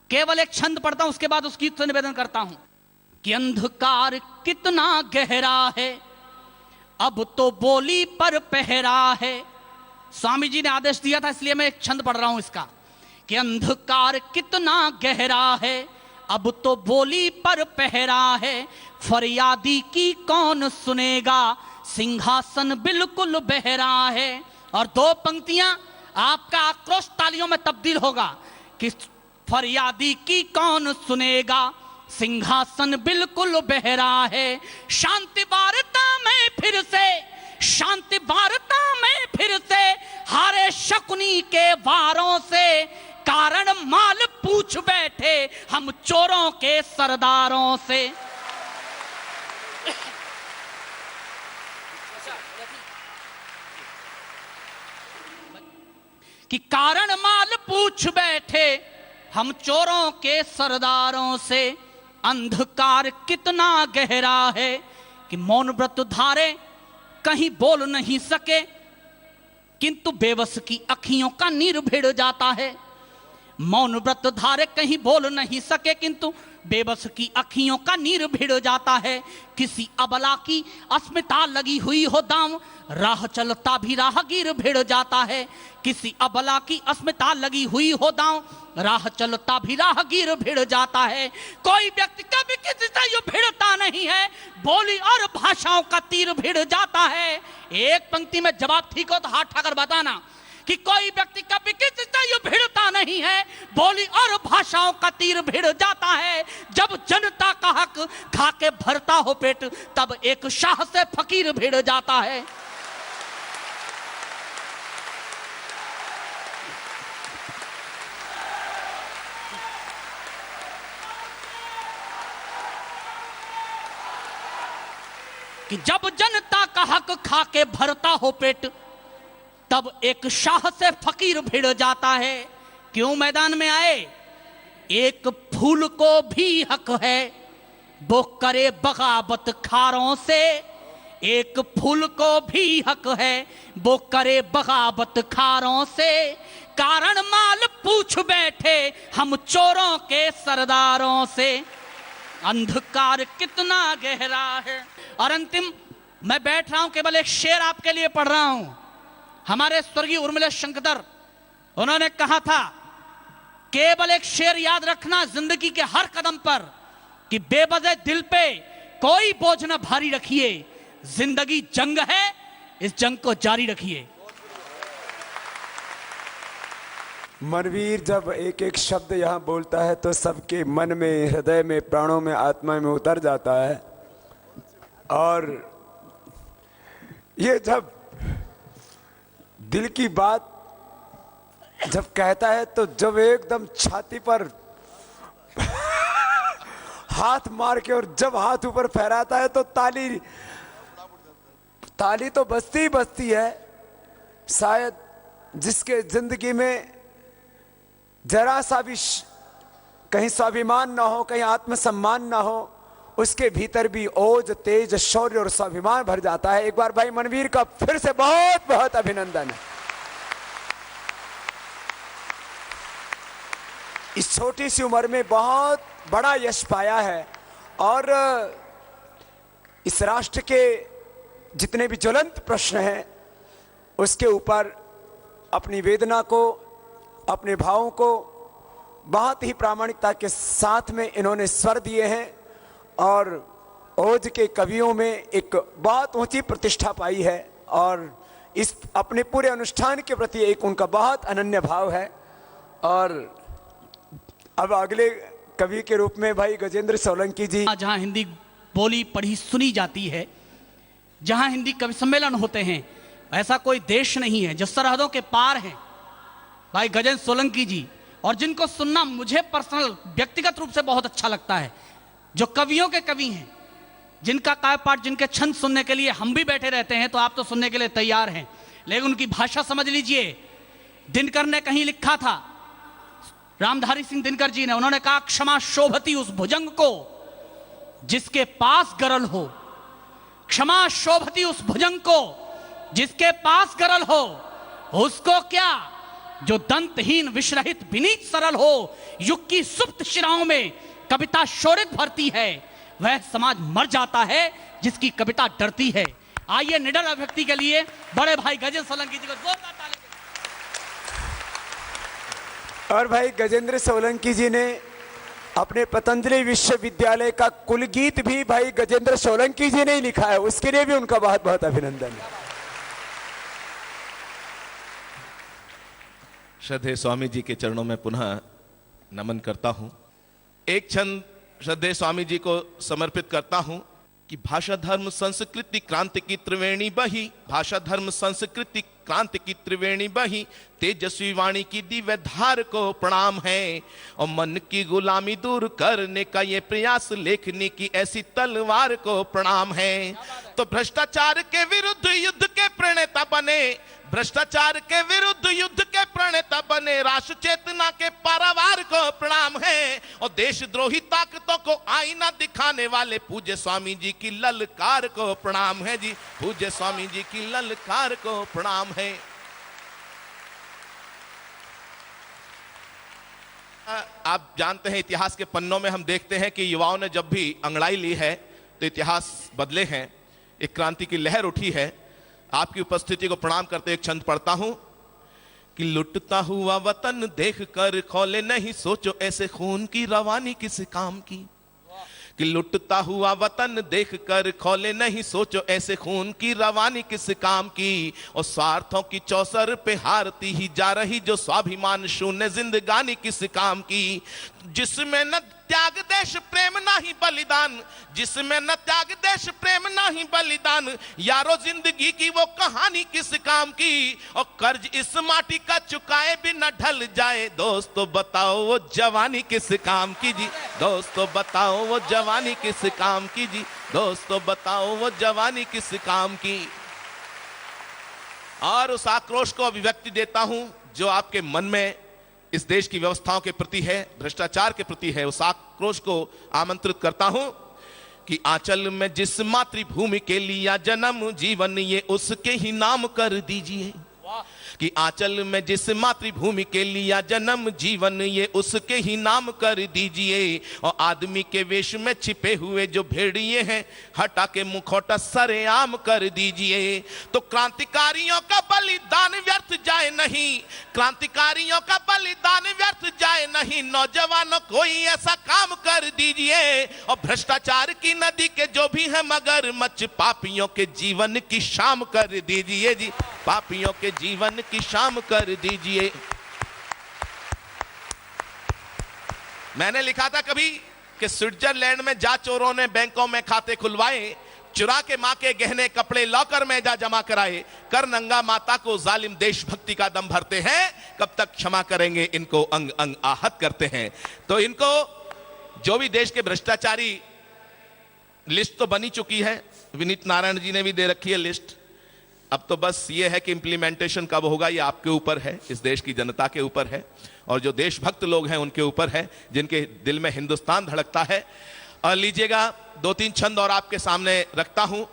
केवल एक छंद पढ़ता हूं, उसके बाद उस गीत से निवेदन करता हूं कि अंधकार कितना गहरा है, अब तो बोली पर पहरा है। स्वामी जी ने आदेश दिया था, इसलिए मैं एक छंद पढ़ रहा हूं इसका कि अंधकार कितना गहरा है, अब तो बोली पर पहरा है, फरियादी की कौन सुनेगा, सिंहासन बिल्कुल बहरा है। और 2 पंक्तियां आपका आक्रोश तालियों में तब्दील होगा कि फरियादी की कौन सुनेगा, सिंहासन बिल्कुल बहरा है। शांति वार्ता में फिर से, शांति वार्ता में फिर से, हारे शकुनी के वारों से, कारण माल पूछ बैठे हम चोरों के सरदारों से। कि कारण माल पूछ बैठे हम चोरों के सरदारों से, अंधकार कितना गहरा है कि मौन व्रत धारे कहीं बोल नहीं सके, किंतु बेबस की अखियों का नीर भिड़ जाता है। मौन व्रत धारे कहीं बोल नहीं सके, किंतु बेबस की अखियों का नीर भिड़ जाता है। किसी अबला की अस्मिता लगी हुई हो दाम, राह चलता भी राहगीर भिड़ जाता है। किसी अबला की अस्मिता लगी हुई हो दाम, राह चलता भी राहगीर भिड़ जाता है। कोई व्यक्ति कभी किसी से यूं भिड़ता नहीं है, बोली और भाषाओं का तीर भिड़ जाता है। एक पंक्ति में जवाब ठीक हो तो हाथ उठाकर बताना कि कोई व्यक्ति कभी किसी से यूं भिड़ता नहीं है, बोली और भाषाओं का तीर भिड़ जाता है। जब जनता का हक खा के भरता हो पेट, तब एक शाह से फकीर भिड़ जाता है। कि जब जनता का हक खा के भरता हो पेट, तब एक शाह से फकीर भिड़ जाता है। क्यों मैदान में आए? एक फूल को भी हक है वो करे बगावत खारों से, एक फूल को भी हक है वो करे बगावत खारों से, कारण माल पूछ बैठे हम चोरों के सरदारों से। अंधकार कितना गहरा है। और अंतिम मैं बैठ रहा हूं, केवल एक शेर आपके लिए पढ़ रहा हूं। हमारे स्वर्गीय उर्मिला शंकर उन्होंने कहा था, केवल एक शेर याद रखना जिंदगी के हर कदम पर, कि बेवजह दिल पे कोई बोझ न भारी रखिए, जिंदगी जंग है इस जंग को जारी रखिए। मनवीर जब एक एक शब्द यहाँ बोलता है तो सबके मन में, हृदय में, प्राणों में, आत्मा में उतर जाता है। और ये जब दिल की बात जब कहता है तो जब एकदम छाती पर हाथ मार के और जब हाथ ऊपर फहराता है तो ताली तो बजती ही बजती है। शायद जिसके जिंदगी में जरा सा भी कहीं स्वाभिमान ना हो, कहीं आत्मसम्मान ना हो, उसके भीतर भी ओज, तेज, शौर्य और स्वाभिमान भर जाता है। एक बार भाई मनवीर का फिर से बहुत बहुत अभिनंदन है। इस छोटी सी उम्र में बहुत बड़ा यश पाया है और इस राष्ट्र के जितने भी ज्वलंत प्रश्न हैं उसके ऊपर अपनी वेदना को, अपने भावों को बहुत ही प्रामाणिकता के साथ में इन्होंने स्वर दिए हैं और ओज के कवियों में एक बहुत ऊंची प्रतिष्ठा पाई है और इस अपने पूरे अनुष्ठान के प्रति एक उनका बहुत अनन्य भाव है। और अब अगले कवि के रूप में भाई गजेंद्र सोलंकी जी। जहां हिंदी बोली पढ़ी सुनी जाती है, जहां हिंदी कवि सम्मेलन होते हैं, ऐसा कोई देश नहीं है जो सरहदों के पार है। भाई गजेंद्र सोलंकी जी, और जिनको सुनना मुझे पर्सनल व्यक्तिगत रूप से बहुत अच्छा लगता है, जो कवियों के कवि हैं, जिनका काव्य पाठ, जिनके छंद सुनने के लिए हम भी बैठे रहते हैं, तो आप तो सुनने के लिए तैयार हैं, लेकिन उनकी भाषा समझ लीजिए। दिनकर ने कहीं लिखा था, रामधारी सिंह दिनकर जी ने, उन्होंने कहा क्षमा शोभती उस भुजंग को जिसके पास गरल हो, क्षमा शोभती उस भुजंग को जिसके पास गरल हो, उसको क्या जो दंतहीन विषरहित विनीत सरल हो। युग की सुप्त शिराओं में कविता शोरित भरती है, वह समाज मर जाता है जिसकी कविता डरती है। आइए निडर अभिव्यक्ति के लिए बड़े भाई गजेंद्र सोलंकी जी को जोरदार ताली दें। और भाई गजेंद्र सोलंकी जी ने अपने पतंजलि विश्वविद्यालय का कुलगीत भी भाई गजेंद्र सोलंकी जी ने ही लिखा है, उसके लिए भी उनका बहुत बहुत अभिनंदन है। श्रद्धेय स्वामी जी के चरणों में पुनः नमन करता हूं। एक छंद श्रद्धेय स्वामी जी को समर्पित करता हूं कि भाषा धर्म संस्कृति क्रांति की त्रिवेणी बही, भाषा धर्म संस्कृति क्रांति की त्रिवेणी बही, तेजस्वी वाणी की दिव्य धार को प्रणाम है। और मन की गुलामी दूर करने का ये प्रयास लेखनी की ऐसी तलवार को प्रणाम है। तो भ्रष्टाचार के विरुद्ध युद्ध के प्रणेता बने, भ्रष्टाचार के विरुद्ध युद्ध के प्रणेता बने, राष्ट्र चेतना के पारावार को प्रणाम है। और देशद्रोही ताकतों को आईना दिखाने वाले पूज्य स्वामी जी की ललकार को प्रणाम है जी, पूज्य स्वामी जी की ललकार को प्रणाम है। आप जानते हैं इतिहास के पन्नों में हम देखते हैं कि युवाओं ने जब भी अंगड़ाई ली है तो इतिहास बदले हैं, एक क्रांति की लहर उठी है। आपकी उपस्थिति को प्रणाम करते एक छंद पढ़ता हूं कि लुटता हुआ वतन देख कर खौले नहीं सोचो ऐसे खून की रवानी किस काम की, कि लुटता हुआ वतन देख कर खौले नहीं सोचो ऐसे खून की रवानी किस काम की। और स्वार्थों की चौसर पे हारती ही जा रही जो स्वाभिमान शून्य जिंदगानी किस काम की। जिसमें न त्याग देश प्रेम ना ही बलिदान, जिसमें न त्याग देश प्रेम ना ही बलिदान, यारो जिंदगी की वो कहानी किस काम की। और कर्ज इस माटी का चुकाए बिना ढल जाए, दोस्तों बताओ वो जवानी किस काम की जी, दोस्तों बताओ वो जवानी किस काम की जी, दोस्तों बताओ वो जवानी किस काम की। और उस आक्रोश को अभिव्यक्ति देता हूं जो आपके मन में इस देश की व्यवस्थाओं के प्रति है, भ्रष्टाचार के प्रति है। उस आक्रोश को आमंत्रित करता हूं कि आंचल में जिस मातृभूमि के लिया जन्म, जीवन ये उसके ही नाम कर दीजिए। कि आंचल में जिस मातृभूमि के लिया जन्म, जीवन ये उसके ही नाम कर दीजिए। और आदमी के वेश में छिपे हुए जो भेड़िए हैं, हटा के मुखौटा सरेआम कर दीजिए। तो क्रांतिकारियों का बलिदान व्यर्थ जाए नहीं, क्रांतिकारियों का बलिदान व्यर्थ जाए नहीं, नौजवानों कोई ऐसा काम कर दीजिए। और भ्रष्टाचार की नदी के जो भी है मगरमच्छ, पापियों के जीवन की शाम कर दीजिए जी, पापियों के जीवन की शाम कर दीजिए। मैंने लिखा था कभी कि स्विट्जरलैंड में जा चोरों ने बैंकों में खाते खुलवाए, चुरा के मां के गहने कपड़े लॉकर में जा जमा कराए, कर नंगा माता को जालिम देशभक्ति का दम भरते हैं, कब तक क्षमा करेंगे इनको अंग अंग आहत करते हैं। तो इनको जो भी देश के भ्रष्टाचारी, लिस्ट तो बनी चुकी है, विनीत नारायण जी ने भी दे रखी है लिस्ट। अब तो बस ये है कि इंप्लीमेंटेशन कब होगा ये आपके ऊपर है, इस देश की जनता के ऊपर है, और जो देशभक्त लोग हैं उनके ऊपर है, जिनके दिल में हिंदुस्तान धड़कता है। और लीजिएगा 2-3 छंद और आपके सामने रखता हूं।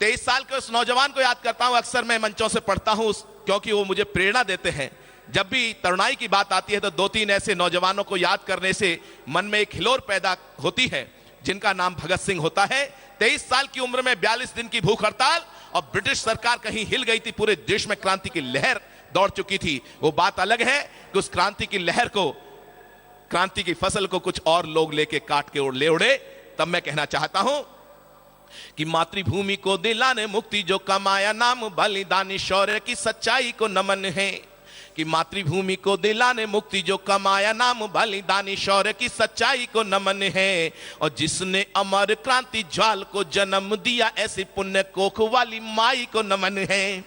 23 साल के उस नौजवान को याद करता हूं, अक्सर मैं मंचों से पढ़ता हूं क्योंकि वो मुझे प्रेरणा देते हैं। जब भी तरुणाई की बात आती है तो 2-3 ऐसे नौजवानों को याद करने से मन में एक हिलोर पैदा होती है, जिनका नाम भगत सिंह होता है। 23 साल की उम्र में 42 दिन की भूख हड़ताल, और ब्रिटिश सरकार कहीं हिल गई थी, पूरे देश में क्रांति की लहर दौड़ चुकी थी। वो बात अलग है कि उस क्रांति की लहर को, क्रांति की फसल को कुछ और लोग लेके काट के ले उड़े। तब मैं कहना चाहता हूं कि मातृभूमि को दिलाने मुक्ति जो कमाया नाम बलिदानी शौर्य की सच्चाई को नमन है। कि मातृभूमि को दिलाने मुक्ति जो कमाया नाम बलिदानी शौर्य की सच्चाई को नमन है। और जिसने अमर क्रांति ज्वाल को जन्म दिया ऐसी पुण्य कोख वाली माई को नमन है।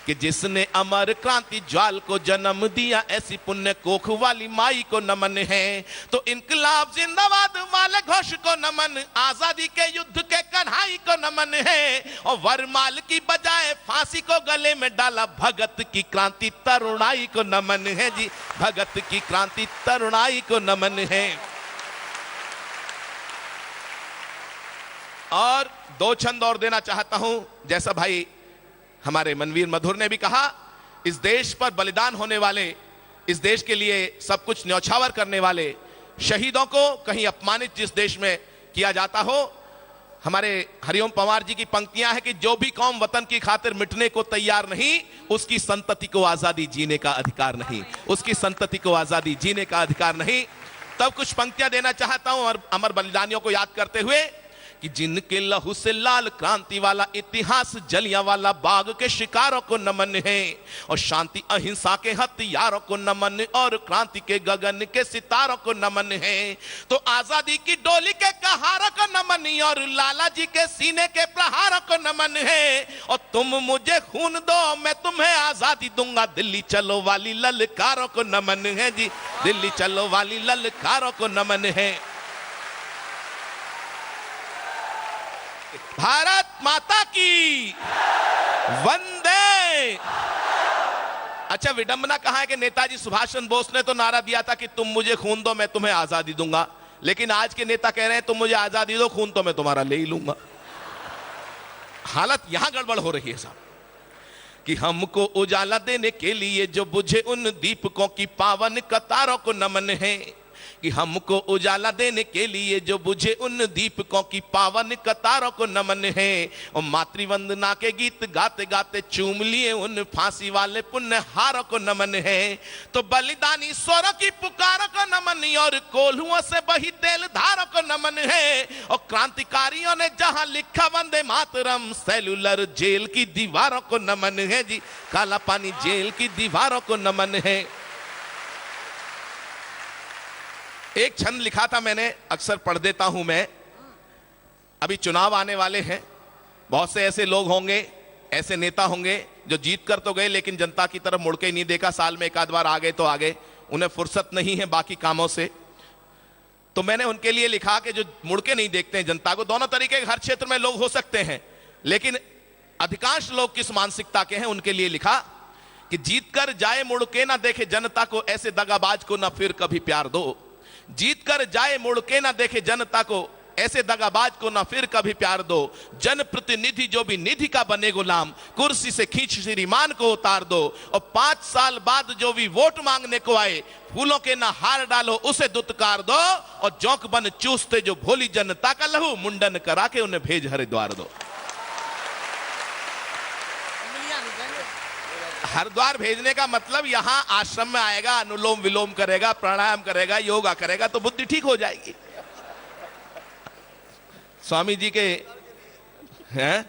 कि जिसने अमर क्रांति ज्वाल को जन्म दिया ऐसी पुण्य कोख वाली माई को नमन है। तो इनकलाब जिंदाबाद माल घोष को नमन, आजादी के युद्ध के कन्हाई को नमन है। और वरमाल की बजाय फांसी को गले में डाला भगत की क्रांति तरुणाई को नमन है जी, भगत की क्रांति तरुणाई को नमन है। और दो छंद और देना चाहता हूं। जैसा भाई हमारे मनवीर मधुर ने भी कहा, इस देश पर बलिदान होने वाले, इस देश के लिए सब कुछ न्यौछावर करने वाले शहीदों को कहीं अपमानित जिस देश में किया जाता हो, हमारे हरिओम पंवार जी की पंक्तियां हैं कि जो भी कौम वतन की खातिर मिटने को तैयार नहीं, उसकी संतति को आजादी जीने का अधिकार नहीं, उसकी संतति को आजादी जीने का अधिकार नहीं। तब कुछ पंक्तियां देना चाहता हूं और अमर बलिदानियों को याद करते हुए कि जिनके लहू से लाल क्रांति वाला इतिहास जलियांवाला बाग के शिकारों को नमन है। और शांति अहिंसा के हथियारों को नमन और क्रांति के गगन के सितारों को नमन है। तो आजादी की डोली के कहारों को नमन और लाला जी के सीने के प्रहारों को नमन है। और तुम मुझे खून दो मैं तुम्हें आजादी दूंगा, दिल्ली चलो वाली ललकारों को नमन है जी, दिल्ली चलो वाली ललकारों को नमन है। भारत माता की वंदे। अच्छा, विडंबना कहां है कि नेताजी सुभाष चंद्र बोस ने तो नारा दिया था कि तुम मुझे खून दो मैं तुम्हें आजादी दूंगा, लेकिन आज के नेता कह रहे हैं तुम मुझे आजादी दो, खून तो मैं तुम्हारा ले ही लूंगा। हालत यहां गड़बड़ हो रही है साहब कि हमको उजाला देने के लिए जो बुझे उन दीपकों की पावन कतारों को नमन है। कि हमको उजाला देने के लिए जो बुझे उन दीपकों की पावन कतारों को नमन है। और मातृवंदना के गीत गाते गाते चूम लिए उन फांसी वाले पुण्यहारों को नमन है। तो बलिदानी स्वरों की पुकारों को नमन और कोल्हुओं से बही तेल धारों को नमन है। और क्रांतिकारियों ने जहां लिखा वंदे मातरम, सेलुलर जेल की दीवारों को नमन है जी, काला पानी जेल की दीवारों को नमन है। एक छंद लिखा था मैंने, अक्सर पढ़ देता हूं मैं। अभी चुनाव आने वाले हैं, बहुत से ऐसे लोग होंगे, ऐसे नेता होंगे जो जीत कर तो गए लेकिन जनता की तरफ मुड़ के नहीं देखा। साल में एक आध बार आ गए तो आ गए, उन्हें फुर्सत नहीं है बाकी कामों से। तो मैंने उनके लिए लिखा कि जो मुड़ के नहीं देखते हैं जनता को, दोनों तरीके के हर क्षेत्र में लोग हो सकते हैं, लेकिन अधिकांश लोग किस मानसिकता के हैं उनके लिए लिखा कि जीत कर जाए मुड़ के ना देखे जनता को, ऐसे दगाबाज को ना फिर कभी प्यार दो। जीत कर जाए मुड़ के ना देखे जनता को, ऐसे दगाबाज को ना फिर कभी प्यार दो। जनप्रतिनिधि जो भी निधि का बने गुलाम, कुर्सी से खींच श्रीमान को उतार दो। और 5 साल बाद जो भी वोट मांगने को आए, फूलों के ना हार डालो उसे दुत्कार दो। और जौक बन चूसते जो भोली जनता का लहू, मुंडन करा के उन्हें भेज हरिद्वार दो। हरिद्वार भेजने का मतलब यहां आश्रम में आएगा, अनुलोम विलोम करेगा, प्राणायाम करेगा, योगा करेगा तो बुद्धि ठीक हो जाएगी। स्वामी जी के हैं,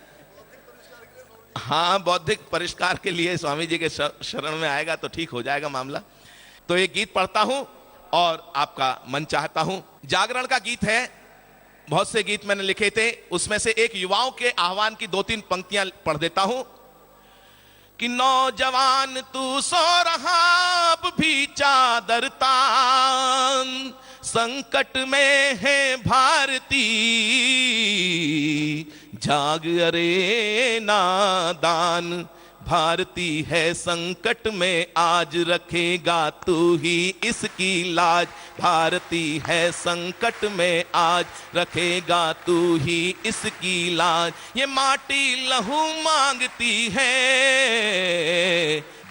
हाँ, बौद्धिक परिष्कार के लिए स्वामी जी के शरण में आएगा तो ठीक हो जाएगा मामला। तो एक गीत पढ़ता हूं और आपका मन चाहता हूं। जागरण का गीत है, बहुत से गीत मैंने लिखे थे, उसमें से एक युवाओं के आह्वान की 2-3 पंक्तियां पढ़ देता हूं कि नौजवान तू सो रहा अब भी चादर तान, संकट में है भारती जाग अरे नादान। भारती है संकट में आज रखेगा तू ही इसकी लाज। भारती है संकट में आज रखेगा तू ही इसकी लाज। ये माटी लहू मांगती है,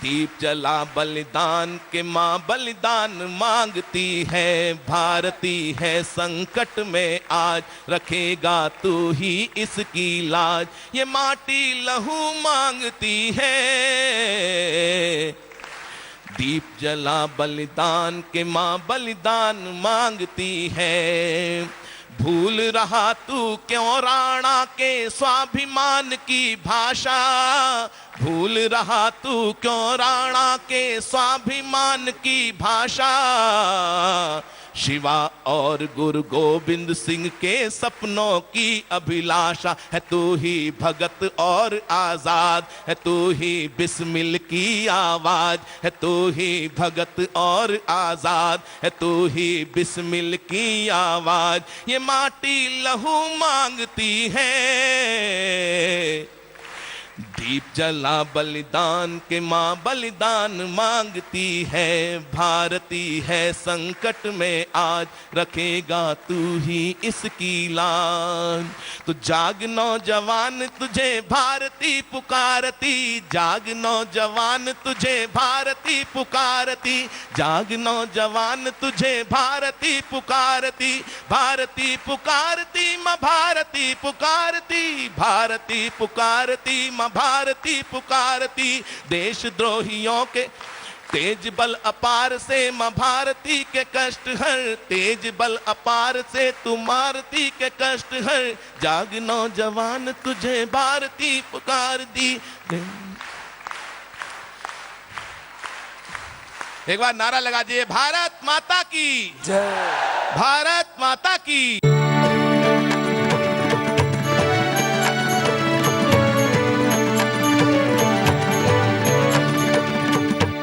दीप जला बलिदान के मां बलिदान मांगती है। भारती है संकट में आज रखेगा तू ही इसकी लाज। ये माटी लहू मांगती है, दीप जला बलिदान के माँ बलिदान मांगती है। भूल रहा तू क्यों राणा के स्वाभिमान की भाषा, भूल रहा तू क्यों राणा के स्वाभिमान की भाषा। शिवा और गुरु गोविंद सिंह के सपनों की अभिलाषा है तू ही भगत और आजाद, है तू ही बिस्मिल की आवाज, है तू ही भगत और आजाद, है तू ही बिस्मिल की आवाज। ये माटी लहू मांगती है, दीप जला बलिदान के माँ बलिदान मांगती है। भारती है संकट में आज, रखेगा तू ही इसकी लाज। तो जाग नौजवान तुझे भारती पुकारती, जाग नौजवान तुझे भारती पुकारती, जाग नौजवान तुझे भारती पुकारती। भारती पुकारती माँ भारती पुकारती, भारती पुकारती माँ भारती पुकारती। देशद्रोहियों के तेज बल अपार से माँ भारती के कष्ट हर, तेज बल अपार से तू मारती के कष्ट हर। जाग नौजवान तुझे भारती पुकार दी। एक बार नारा लगा दिए, भारत माता की जय, भारत माता की।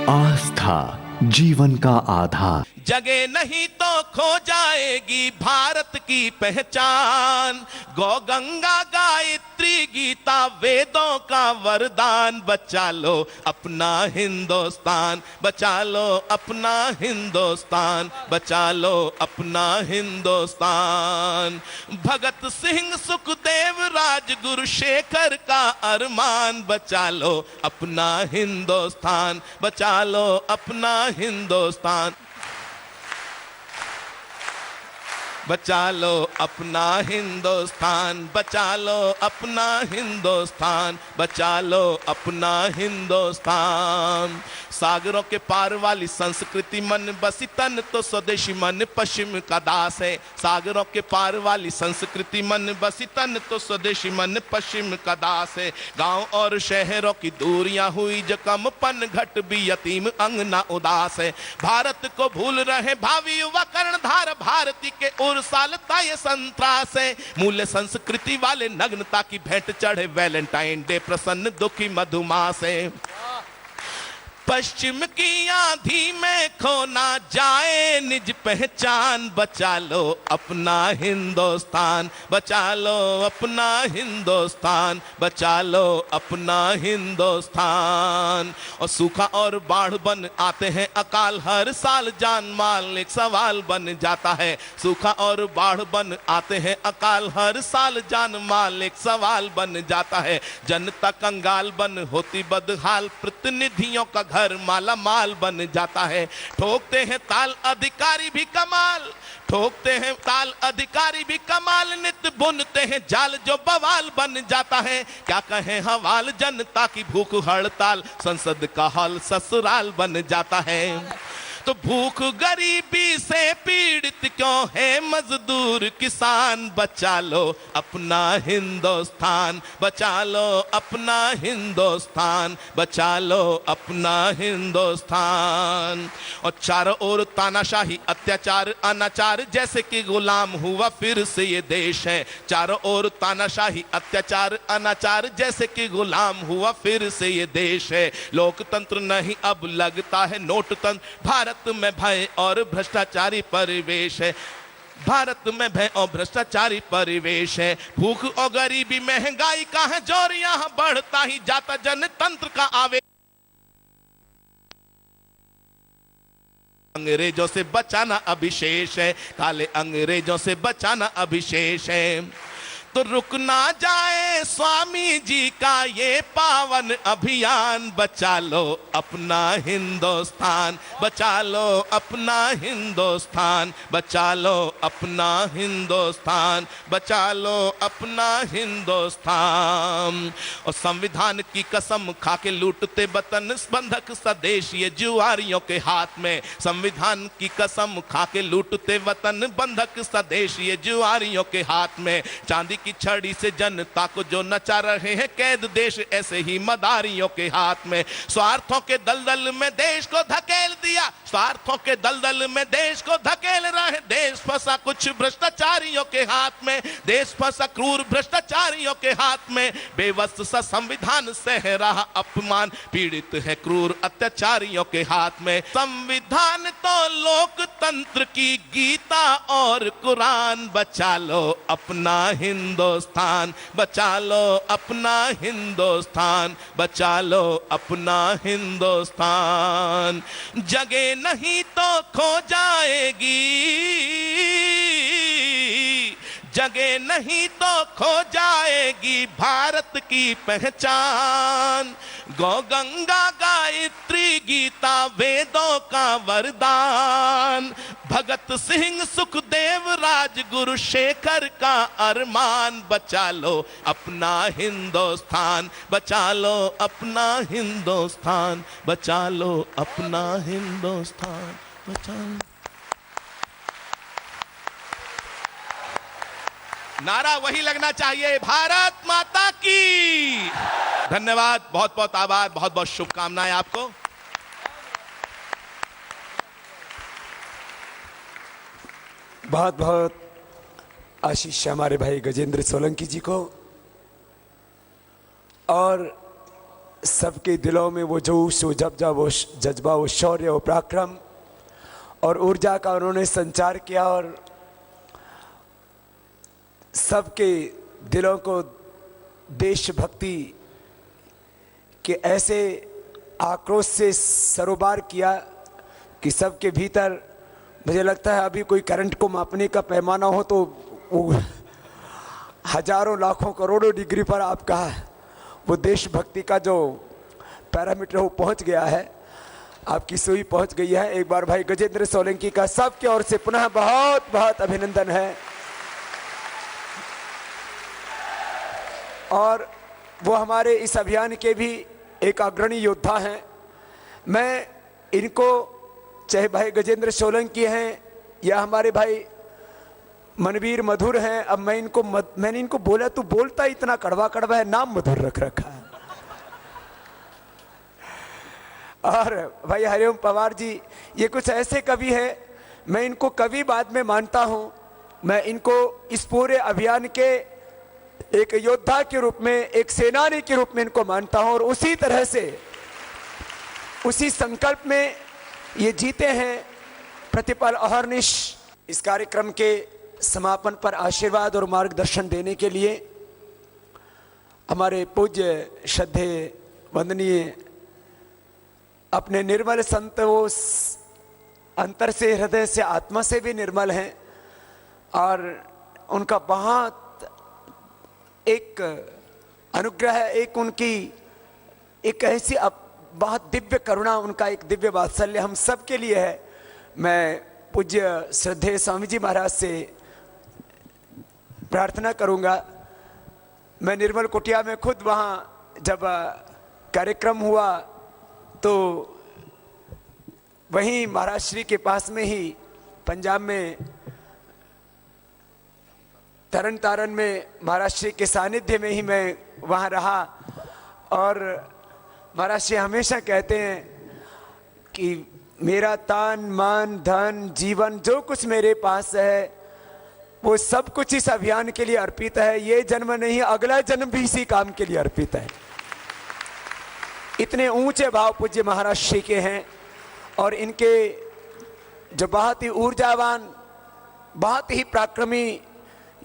आस्था जीवन का आधार। जगह नहीं तो खो जाएगी भारत की पहचान। गौ गंगा गायत्री गीता वेदों का वरदान। बचा लो अपना हिंदुस्तान, बचा लो अपना हिंदुस्तान, बचा लो अपना हिंदुस्तान। भगत सिंह सुखदेव राजगुरु शेखर का अरमान। बचा लो अपना हिंदुस्तान, बचा लो अपना हिंदुस्तान, बचा लो अपना हिंदुस्तान, बचा लो अपना हिंदुस्तान, बचा लो अपना हिंदुस्तान। सागरों के पार वाली संस्कृति मन बसी तन तो स्वदेशी मन पश्चिम का दास है। सागरों के पार वाली संस्कृति मन बसी तन तो स्वदेशी मन पश्चिम का दास है। गांव और शहरों की दूरियां हुई जो कमपन घट भी यतीम अंगना उदास है। भारत को भूल रहे भावी युवा कर्णधार, भारती के सालता ये संत्रास है। मूल्य संस्कृति वाले नग्नता की भेंट चढ़े वैलेंटाइन डे, प्रसन्न दुखी मधुमास है। पश्चिम की आंधी में खो ना जाए निज पहचान। बचा लो अपना हिंदुस्तान, बचा लो अपना हिंदुस्तान, बचा लो अपना हिंदुस्तान। और सूखा और बाढ़ बन आते हैं अकाल, हर साल जान माल एक सवाल बन जाता है। सूखा और बाढ़ बन आते हैं अकाल, हर साल जान माल एक सवाल बन जाता है। जनता कंगाल बन होती बदहाल, प्रतिनिधियों का घर माला माल बन जाता है। ठोकते हैं ताल अधिकारी भी कमाल, ठोकते हैं ताल अधिकारी भी कमाल। नित बुनते हैं जाल जो बवाल बन जाता है। क्या कहें हवाल जनता की भूख हड़ताल, संसद का हाल ससुराल बन जाता है। तो भूख गरीबी से पीड़ित क्यों है मजदूर किसान। बचा लो अपना हिंदुस्तान, बचा लो अपना हिंदुस्तान, बचा लो अपना हिंदुस्तान। और चारों ओर तानाशाही अत्याचार अनाचार, जैसे कि गुलाम हुआ फिर से ये देश है। चारों ओर तानाशाही अत्याचार अनाचार, जैसे कि गुलाम हुआ फिर से ये देश है। लोकतंत्र नहीं अब लगता है नोटतंत्र, भारत में भय और भ्रष्टाचारी परिवेश है। भारत में भय और भ्रष्टाचारी परिवेश है। भूख और गरीबी महंगाई का है जोर, यहां बढ़ता ही जाता जनतंत्र का आवेश। अंग्रेजों से बचाना अभिशेष है, काले अंग्रेजों से बचाना अभिशेष है। तो रुक ना जाए स्वामी जी का ये पावन अभियान। बचा लो अपना हिंदुस्तान, बचा लो अपना हिंदुस्तान, बचा लो अपना हिंदुस्तान, बचा लो अपना हिंदुस्तान। और संविधान की कसम खा के लूटते वतन बंधक स्वदेश ये जुआरियों के हाथ में। संविधान की कसम खा के लूटते वतन बंधक स्वदेश ये जुआरियों के हाथ में। चांदी की छड़ी से जनता को जो नचा रहे हैं कैद देश ऐसे ही मदारियों के हाथ में। स्वार्थों के दलदल में देश को धकेल दिया, स्वार्थों के दलदल में देश को धकेल रहे। देश फंसा कुछ भ्रष्टाचारियों के हाथ में, देश फंसा क्रूर भ्रष्टाचारियों के हाथ में। बेबस सा संविधान सह रहा अपमान, पीड़ित है क्रूर अत्याचारियों के हाथ में। संविधान तो लोकतंत्र की गीता और कुरान। बचा लो अपना हिंदुस्तान, बचा लो अपना हिंदुस्तान, बचा लो अपना हिंदुस्तान। जगह नहीं तो खो जाएगी, जगह नहीं तो खो जाएगी भारत की पहचान। गौ गंगा गायत्री गीता वेदों का वरदान। भगत सिंह सुखदेव राजगुरु शेखर का अरमान। बचा लो अपना हिंदुस्तान, बचा लो अपना हिंदुस्तान, बचा लो अपना हिंदुस्तान, बचा लो। नारा वही लगना चाहिए, भारत माता की। धन्यवाद, बहुत बहुत आभार, बहुत बहुत शुभकामनाएं आपको। बहुत बहुत आशीष हमारे भाई गजेंद्र सोलंकी जी को, और सबके दिलों में वो जोश, वो जज्बा, वो शौर्य, वो पराक्रम और ऊर्जा का उन्होंने संचार किया, और सबके दिलों को देशभक्ति के ऐसे आक्रोश से सरोबार किया कि सबके भीतर, मुझे लगता है अभी कोई करंट को मापने का पैमाना हो तो वो हजारों लाखों करोड़ों डिग्री पर आपका वो देशभक्ति का जो पैरामीटर वो पहुंच गया है, आपकी सुई पहुंच गई है। एक बार भाई गजेंद्र सोलंकी का सबकी ओर से पुनः बहुत बहुत अभिनंदन है। और वो हमारे इस अभियान के भी एक अग्रणी योद्धा हैं। मैं इनको, चाहे भाई गजेंद्र सोलंकी हैं या हमारे भाई मनवीर मधुर हैं, अब मैंने इनको बोला तू बोलता इतना कड़वा कड़वा है, नाम मधुर रख रखा है। और भाई हरिओम पवार जी, ये कुछ ऐसे कवि हैं, मैं इनको कवि बाद में मानता हूं, मैं इनको इस पूरे अभियान के एक योद्धा के रूप में, एक सेनानी के रूप में इनको मानता हूं। और उसी तरह से, उसी संकल्प में ये जीते हैं प्रतिपल अहर्निश। इस कार्यक्रम के समापन पर आशीर्वाद और मार्गदर्शन देने के लिए हमारे पूज्य श्रद्धे वंदनीय अपने निर्मल संत, वो अंतर से, हृदय से, आत्मा से भी निर्मल हैं, और उनका बहुत एक अनुग्रह है, एक उनकी एक ऐसी बहुत दिव्य करुणा, उनका एक दिव्य वात्सल्य हम सब के लिए है। मैं पूज्य श्रद्धेय स्वामी जी महाराज से प्रार्थना करूंगा। मैं निर्मल कुटिया में खुद वहाँ जब कार्यक्रम हुआ तो वहीं महाराज श्री के पास में ही पंजाब में तरन तारण में महाराज श्री के सानिध्य में ही मैं वहाँ रहा। और महाराज श्री हमेशा कहते हैं कि मेरा तान मान धन जीवन जो कुछ मेरे पास है वो सब कुछ इस अभियान के लिए अर्पित है। ये जन्म नहीं, अगला जन्म भी इसी काम के लिए अर्पित है। इतने ऊंचे भाव पूज्य महाराज श्री के हैं, और इनके जो बहुत ही ऊर्जावान, बहुत ही पराक्रमी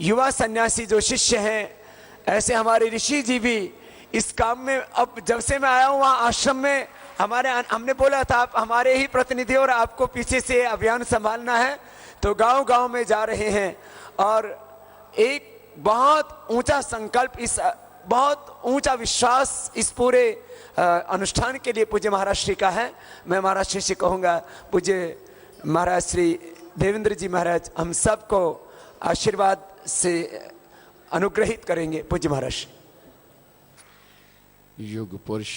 युवा सन्यासी जो शिष्य हैं, ऐसे हमारे ऋषि जी भी इस काम में, अब जब से मैं आया हूँ वहाँ आश्रम में हमने बोला था आप हमारे ही प्रतिनिधि और आपको पीछे से अभियान संभालना है, तो गांव गांव में जा रहे हैं। और एक बहुत ऊंचा संकल्प, इस बहुत ऊंचा विश्वास इस पूरे अनुष्ठान के लिए पूज्य महाराज श्री का है। मैं महाराज श्री से कहूँगा, पूज्य महाराज श्री देवेंद्र जी महाराज हम सबको आशीर्वाद से अनुग्रहित करेंगे। पूज्य महाराज श्री। युग पुरुष,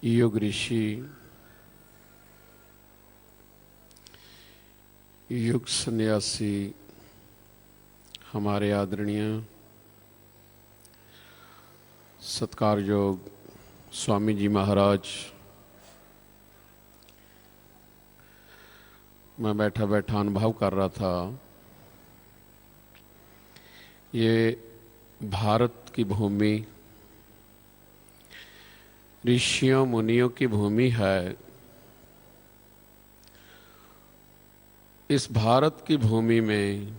युग ऋषि, युग सन्यासी, हमारे आदरणीय सत्कारयोग स्वामी जी महाराज, मैं बैठा बैठा अनुभव कर रहा था, ये भारत की भूमि ऋषियों मुनियों की भूमि है। इस भारत की भूमि में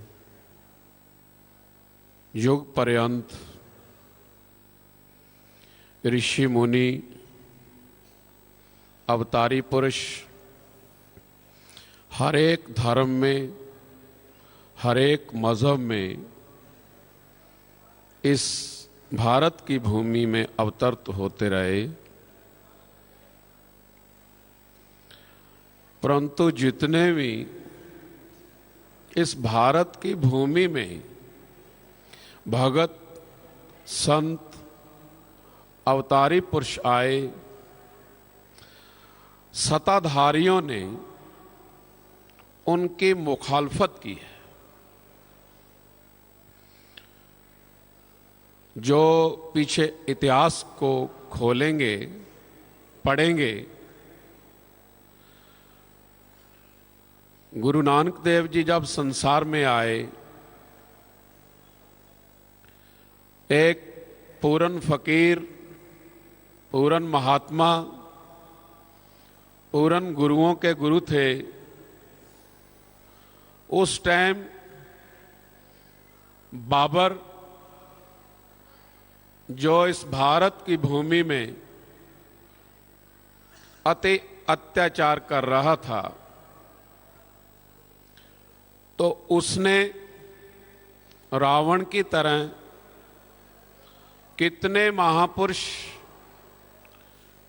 युग पर्यंत ऋषि मुनि, अवतारी पुरुष हर एक धर्म में, हर एक मजहब में इस भारत की भूमि में अवतरित होते रहे, परंतु जितने भी इस भारत की भूमि में भगत, संत, अवतारी पुरुष आए, सत्ताधारियों ने उनकी मुखालफत की है। जो पीछे इतिहास को खोलेंगे, पढ़ेंगे, गुरु नानक देव जी जब संसार में आए, एक पूरन फकीर, पूरन महात्मा, पूरन गुरुओं के गुरु थे। उस टाइम बाबर जो इस भारत की भूमि में अति अत्याचार कर रहा था, तो उसने रावण की तरह कितने महापुरुष,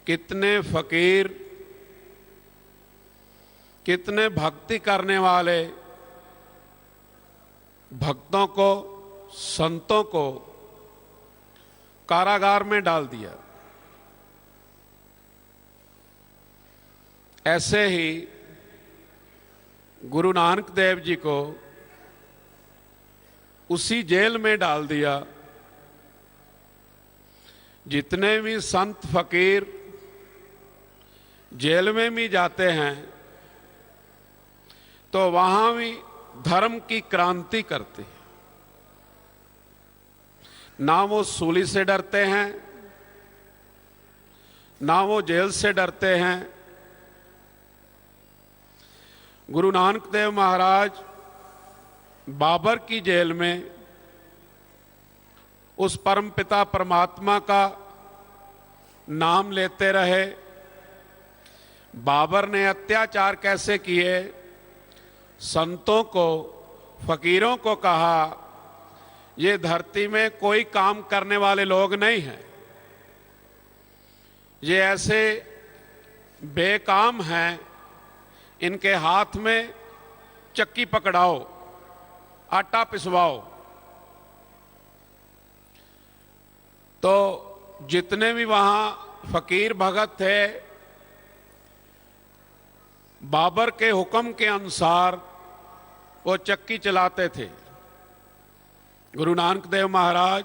कितने फकीर, कितने भक्ति करने वाले भक्तों को, संतों को कारागार में डाल दिया। ऐसे ही गुरु नानक देव जी को उसी जेल में डाल दिया। जितने भी संत फकीर जेल में भी जाते हैं तो वहां भी धर्म की क्रांति करते हैं। ना वो सूली से डरते हैं, ना वो जेल से डरते हैं। गुरु नानक देव महाराज बाबर की जेल में उस परम पिता परमात्मा का नाम लेते रहे। बाबर ने अत्याचार कैसे किए, संतों को, फकीरों को कहा ये धरती में कोई काम करने वाले लोग नहीं हैं, ये ऐसे बेकाम हैं, इनके हाथ में चक्की पकड़ाओ, आटा पिसवाओ। तो जितने भी वहां फकीर भगत थे, बाबर के हुक्म के अनुसार वो चक्की चलाते थे। गुरु नानक देव महाराज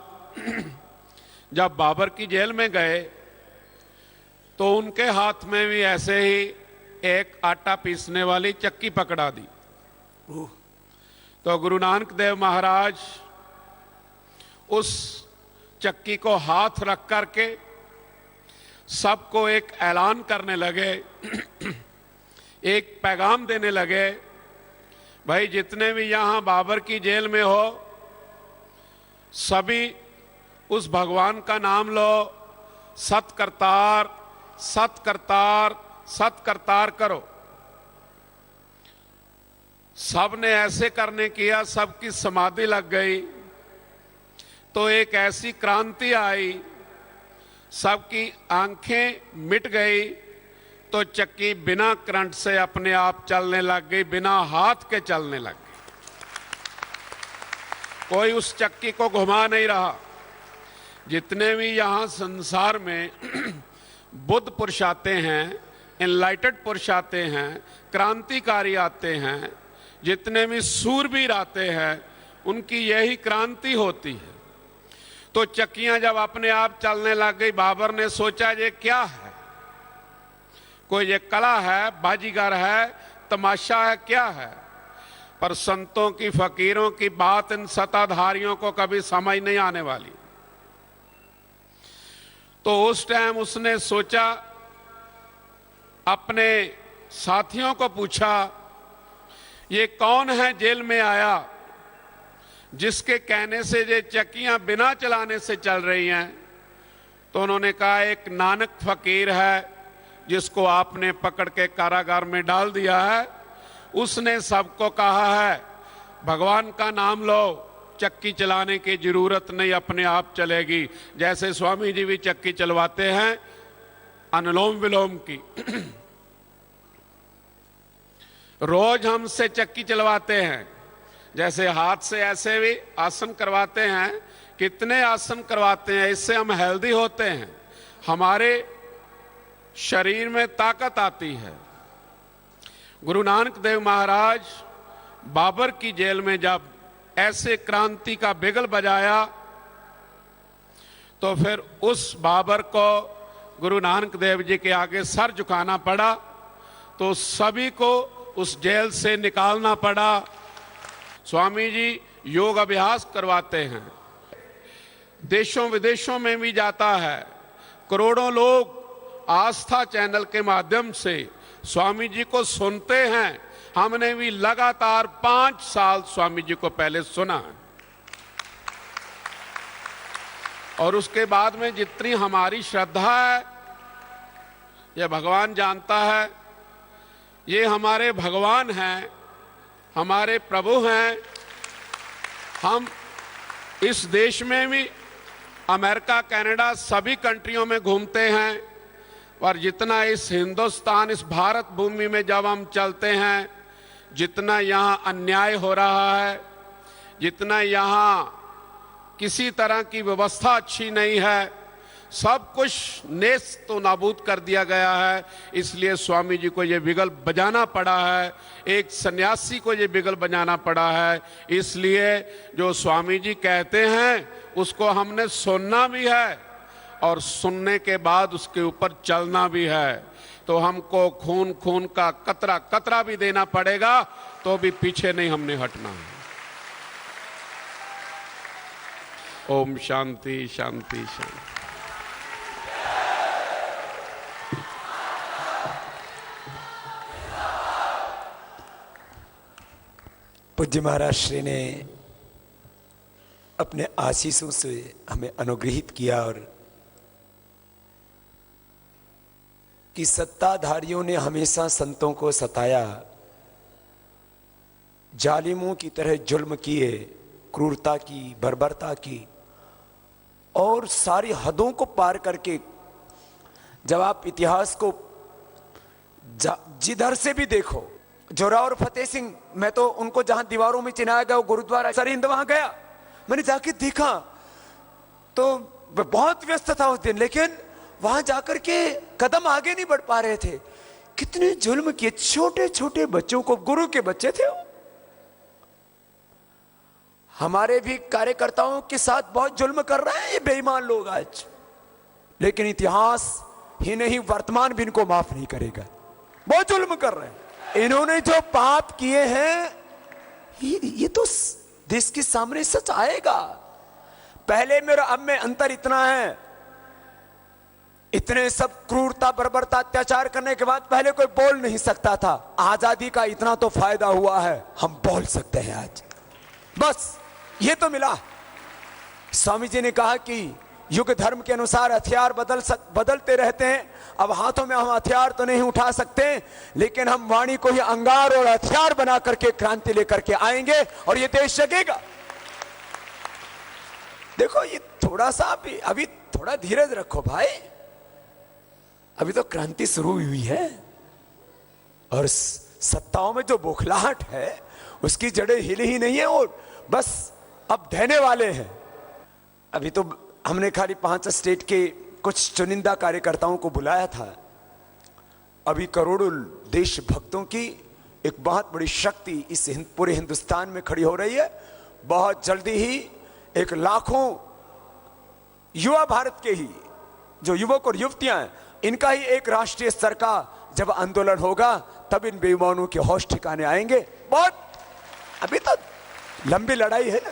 जब बाबर की जेल में गए तो उनके हाथ में भी ऐसे ही एक आटा पीसने वाली चक्की पकड़ा दी। तो गुरु नानक देव महाराज उस चक्की को हाथ रख करके सबको एक ऐलान करने लगे, एक पैगाम देने लगे, भाई जितने भी यहां बाबर की जेल में हो, सभी उस भगवान का नाम लो, सत्कर्तार सत्कर्तार सत्कर्तार करो। सब ने ऐसे करने किया, सबकी समाधि लग गई, तो एक ऐसी क्रांति आई, सबकी आंखें मिट गई, तो चक्की बिना करंट से अपने आप चलने लग गई, बिना हाथ के चलने लग गई। कोई उस चक्की को घुमा नहीं रहा। जितने भी यहां संसार में बुद्ध पुरुष आते हैं, एनलाइटेड पुरुष आते हैं, क्रांतिकारी आते हैं, जितने भी सूरवीर आते हैं, उनकी यही क्रांति होती है। तो चक्कियां जब अपने आप चलने लग गई, बाबर ने सोचा ये क्या है, कोई ये कला है, बाजीगर है, तमाशा है, क्या है। पर संतों की, फकीरों की बात इन सत्ताधारियों को कभी समझ नहीं आने वाली। तो उस टाइम उसने सोचा, अपने साथियों को पूछा, ये कौन है जेल में आया जिसके कहने से ये चक्कियां बिना चलाने से चल रही हैं। तो उन्होंने कहा, एक नानक फकीर है जिसको आपने पकड़ के कारागार में डाल दिया है। उसने सबको कहा है, भगवान का नाम लो, चक्की चलाने की जरूरत नहीं, अपने आप चलेगी। जैसे स्वामी जी भी चक्की चलवाते हैं अनुलोम विलोम की। रोज हमसे चक्की चलवाते हैं, जैसे हाथ से ऐसे भी आसन करवाते हैं, कितने आसन करवाते हैं, इससे हम हेल्दी होते हैं, हमारे शरीर में ताकत आती है। गुरु नानक देव महाराज बाबर की जेल में जब ऐसे क्रांति का बिगल बजाया, तो फिर उस बाबर को गुरु नानक देव जी के आगे सर झुकाना पड़ा, तो सभी को उस जेल से निकालना पड़ा। स्वामी जी योग अभ्यास करवाते हैं, देशों विदेशों में भी जाता है। करोड़ों लोग आस्था चैनल के माध्यम से स्वामी जी को सुनते हैं। हमने भी लगातार 5 साल स्वामी जी को पहले सुना है, और उसके बाद में जितनी हमारी श्रद्धा है, यह भगवान जानता है। ये हमारे भगवान हैं, हमारे प्रभु हैं। हम इस देश में भी, अमेरिका, कनाडा, सभी कंट्रियों में घूमते हैं, और जितना इस हिंदुस्तान, इस भारत भूमि में जब हम चलते हैं, जितना यहाँ अन्याय हो रहा है, जितना यहाँ किसी तरह की व्यवस्था अच्छी नहीं है, सब कुछ नेस्त तो नाबूद कर दिया गया है। इसलिए स्वामी जी को ये बिगल बजाना पड़ा है, एक सन्यासी को ये बिगल बजाना पड़ा है। इसलिए जो स्वामी जी कहते हैं उसको हमने सुनना भी है, और सुनने के बाद उसके ऊपर चलना भी है। तो हमको खून खून का कतरा कतरा भी देना पड़ेगा, तो भी पीछे नहीं हमने हटना है। ओम शांति शांति शांति। पूज्य महाराज श्री ने अपने आशीषों से हमें अनुग्रहित किया, और कि सत्ताधारियों ने हमेशा संतों को सताया, जालिमों की तरह जुल्म किए, क्रूरता की, बर्बरता की, और सारी हदों को पार करके जब आप इतिहास को जिधर से भी देखो, जोरावर फतेह सिंह, मैं तो उनको जहां दीवारों में चिनाया गया गुरुद्वारा सरहिंद, वहां गया, मैंने जाके देखा तो बहुत व्यस्त था उस दिन, लेकिन वहां जाकर के कदम आगे नहीं बढ़ पा रहे थे। कितने जुल्म किए, छोटे छोटे बच्चों को, गुरु के बच्चे थे वो। हमारे भी कार्यकर्ताओं के साथ बहुत जुल्म कर रहे हैं ये बेईमान लोग आज, लेकिन इतिहास ही नहीं वर्तमान भी इनको माफ नहीं करेगा। बहुत जुल्म कर रहे हैं। इन्होंने जो पाप किए हैं ये तो देश के सामने सच आएगा। पहले मेरा अब में अंतर इतना है, इतने सब क्रूरता, बर्बरता, अत्याचार करने के बाद पहले कोई बोल नहीं सकता था। आजादी का इतना तो फायदा हुआ है, हम बोल सकते हैं आज, बस ये तो मिला। स्वामी जी ने कहा कि युग धर्म के अनुसार हथियार बदलते रहते हैं। अब हाथों में हम हथियार तो नहीं उठा सकते, लेकिन हम वाणी को ही अंगार और हथियार बना करके क्रांति लेकर के आएंगे और ये देश जगेगा। देखो ये थोड़ा सा अभी थोड़ा धीरज रखो भाई, अभी तो क्रांति शुरू हुई है और सत्ताओं में जो बौखलाहट है उसकी जड़ें हिली ही नहीं है और बस अब ढहने वाले हैं। अभी तो हमने खाली 5 स्टेट के कुछ चुनिंदा कार्यकर्ताओं को बुलाया था, अभी करोड़ों देशभक्तों की एक बहुत बड़ी शक्ति इस पूरे हिंदुस्तान में खड़ी हो रही है। बहुत जल्दी ही एक लाखों युवा भारत के ही जो युवक और युवतियां हैं, इनका ही एक राष्ट्रीय स्तर का जब आंदोलन होगा तब इन बेईमानों के होश ठिकाने आएंगे। बहुत अभी तो लंबी लड़ाई है ना।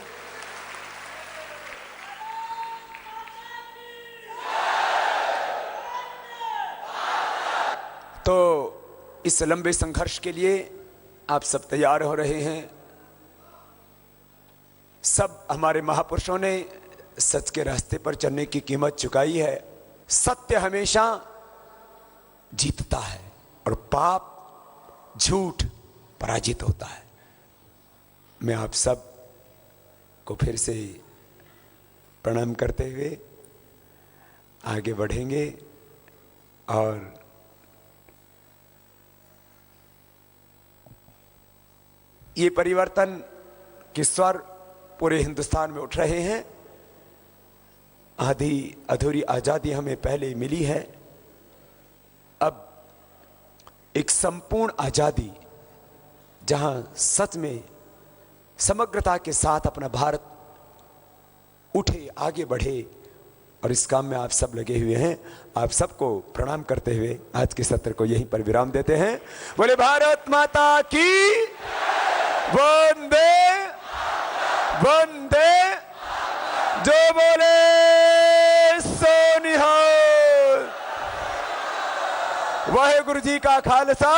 तो इस लंबे संघर्ष के लिए आप सब तैयार हो रहे हैं। सब हमारे महापुरुषों ने सच के रास्ते पर चलने की कीमत चुकाई है। सत्य हमेशा जीतता है और पाप झूठ पराजित होता है। मैं आप सब को फिर से प्रणाम करते हुए आगे बढ़ेंगे और ये परिवर्तन के स्वर पूरे हिंदुस्तान में उठ रहे हैं। आधी अधूरी आजादी हमें पहले मिली है, अब एक संपूर्ण आजादी जहां सच में समग्रता के साथ अपना भारत उठे, आगे बढ़े और इस काम में आप सब लगे हुए हैं। आप सबको प्रणाम करते हुए आज के सत्र को यहीं पर विराम देते हैं। बोले भारत माता की वंदे वंदे, जो बोले सो निहाल। वाहेगुरु जी का खालसा।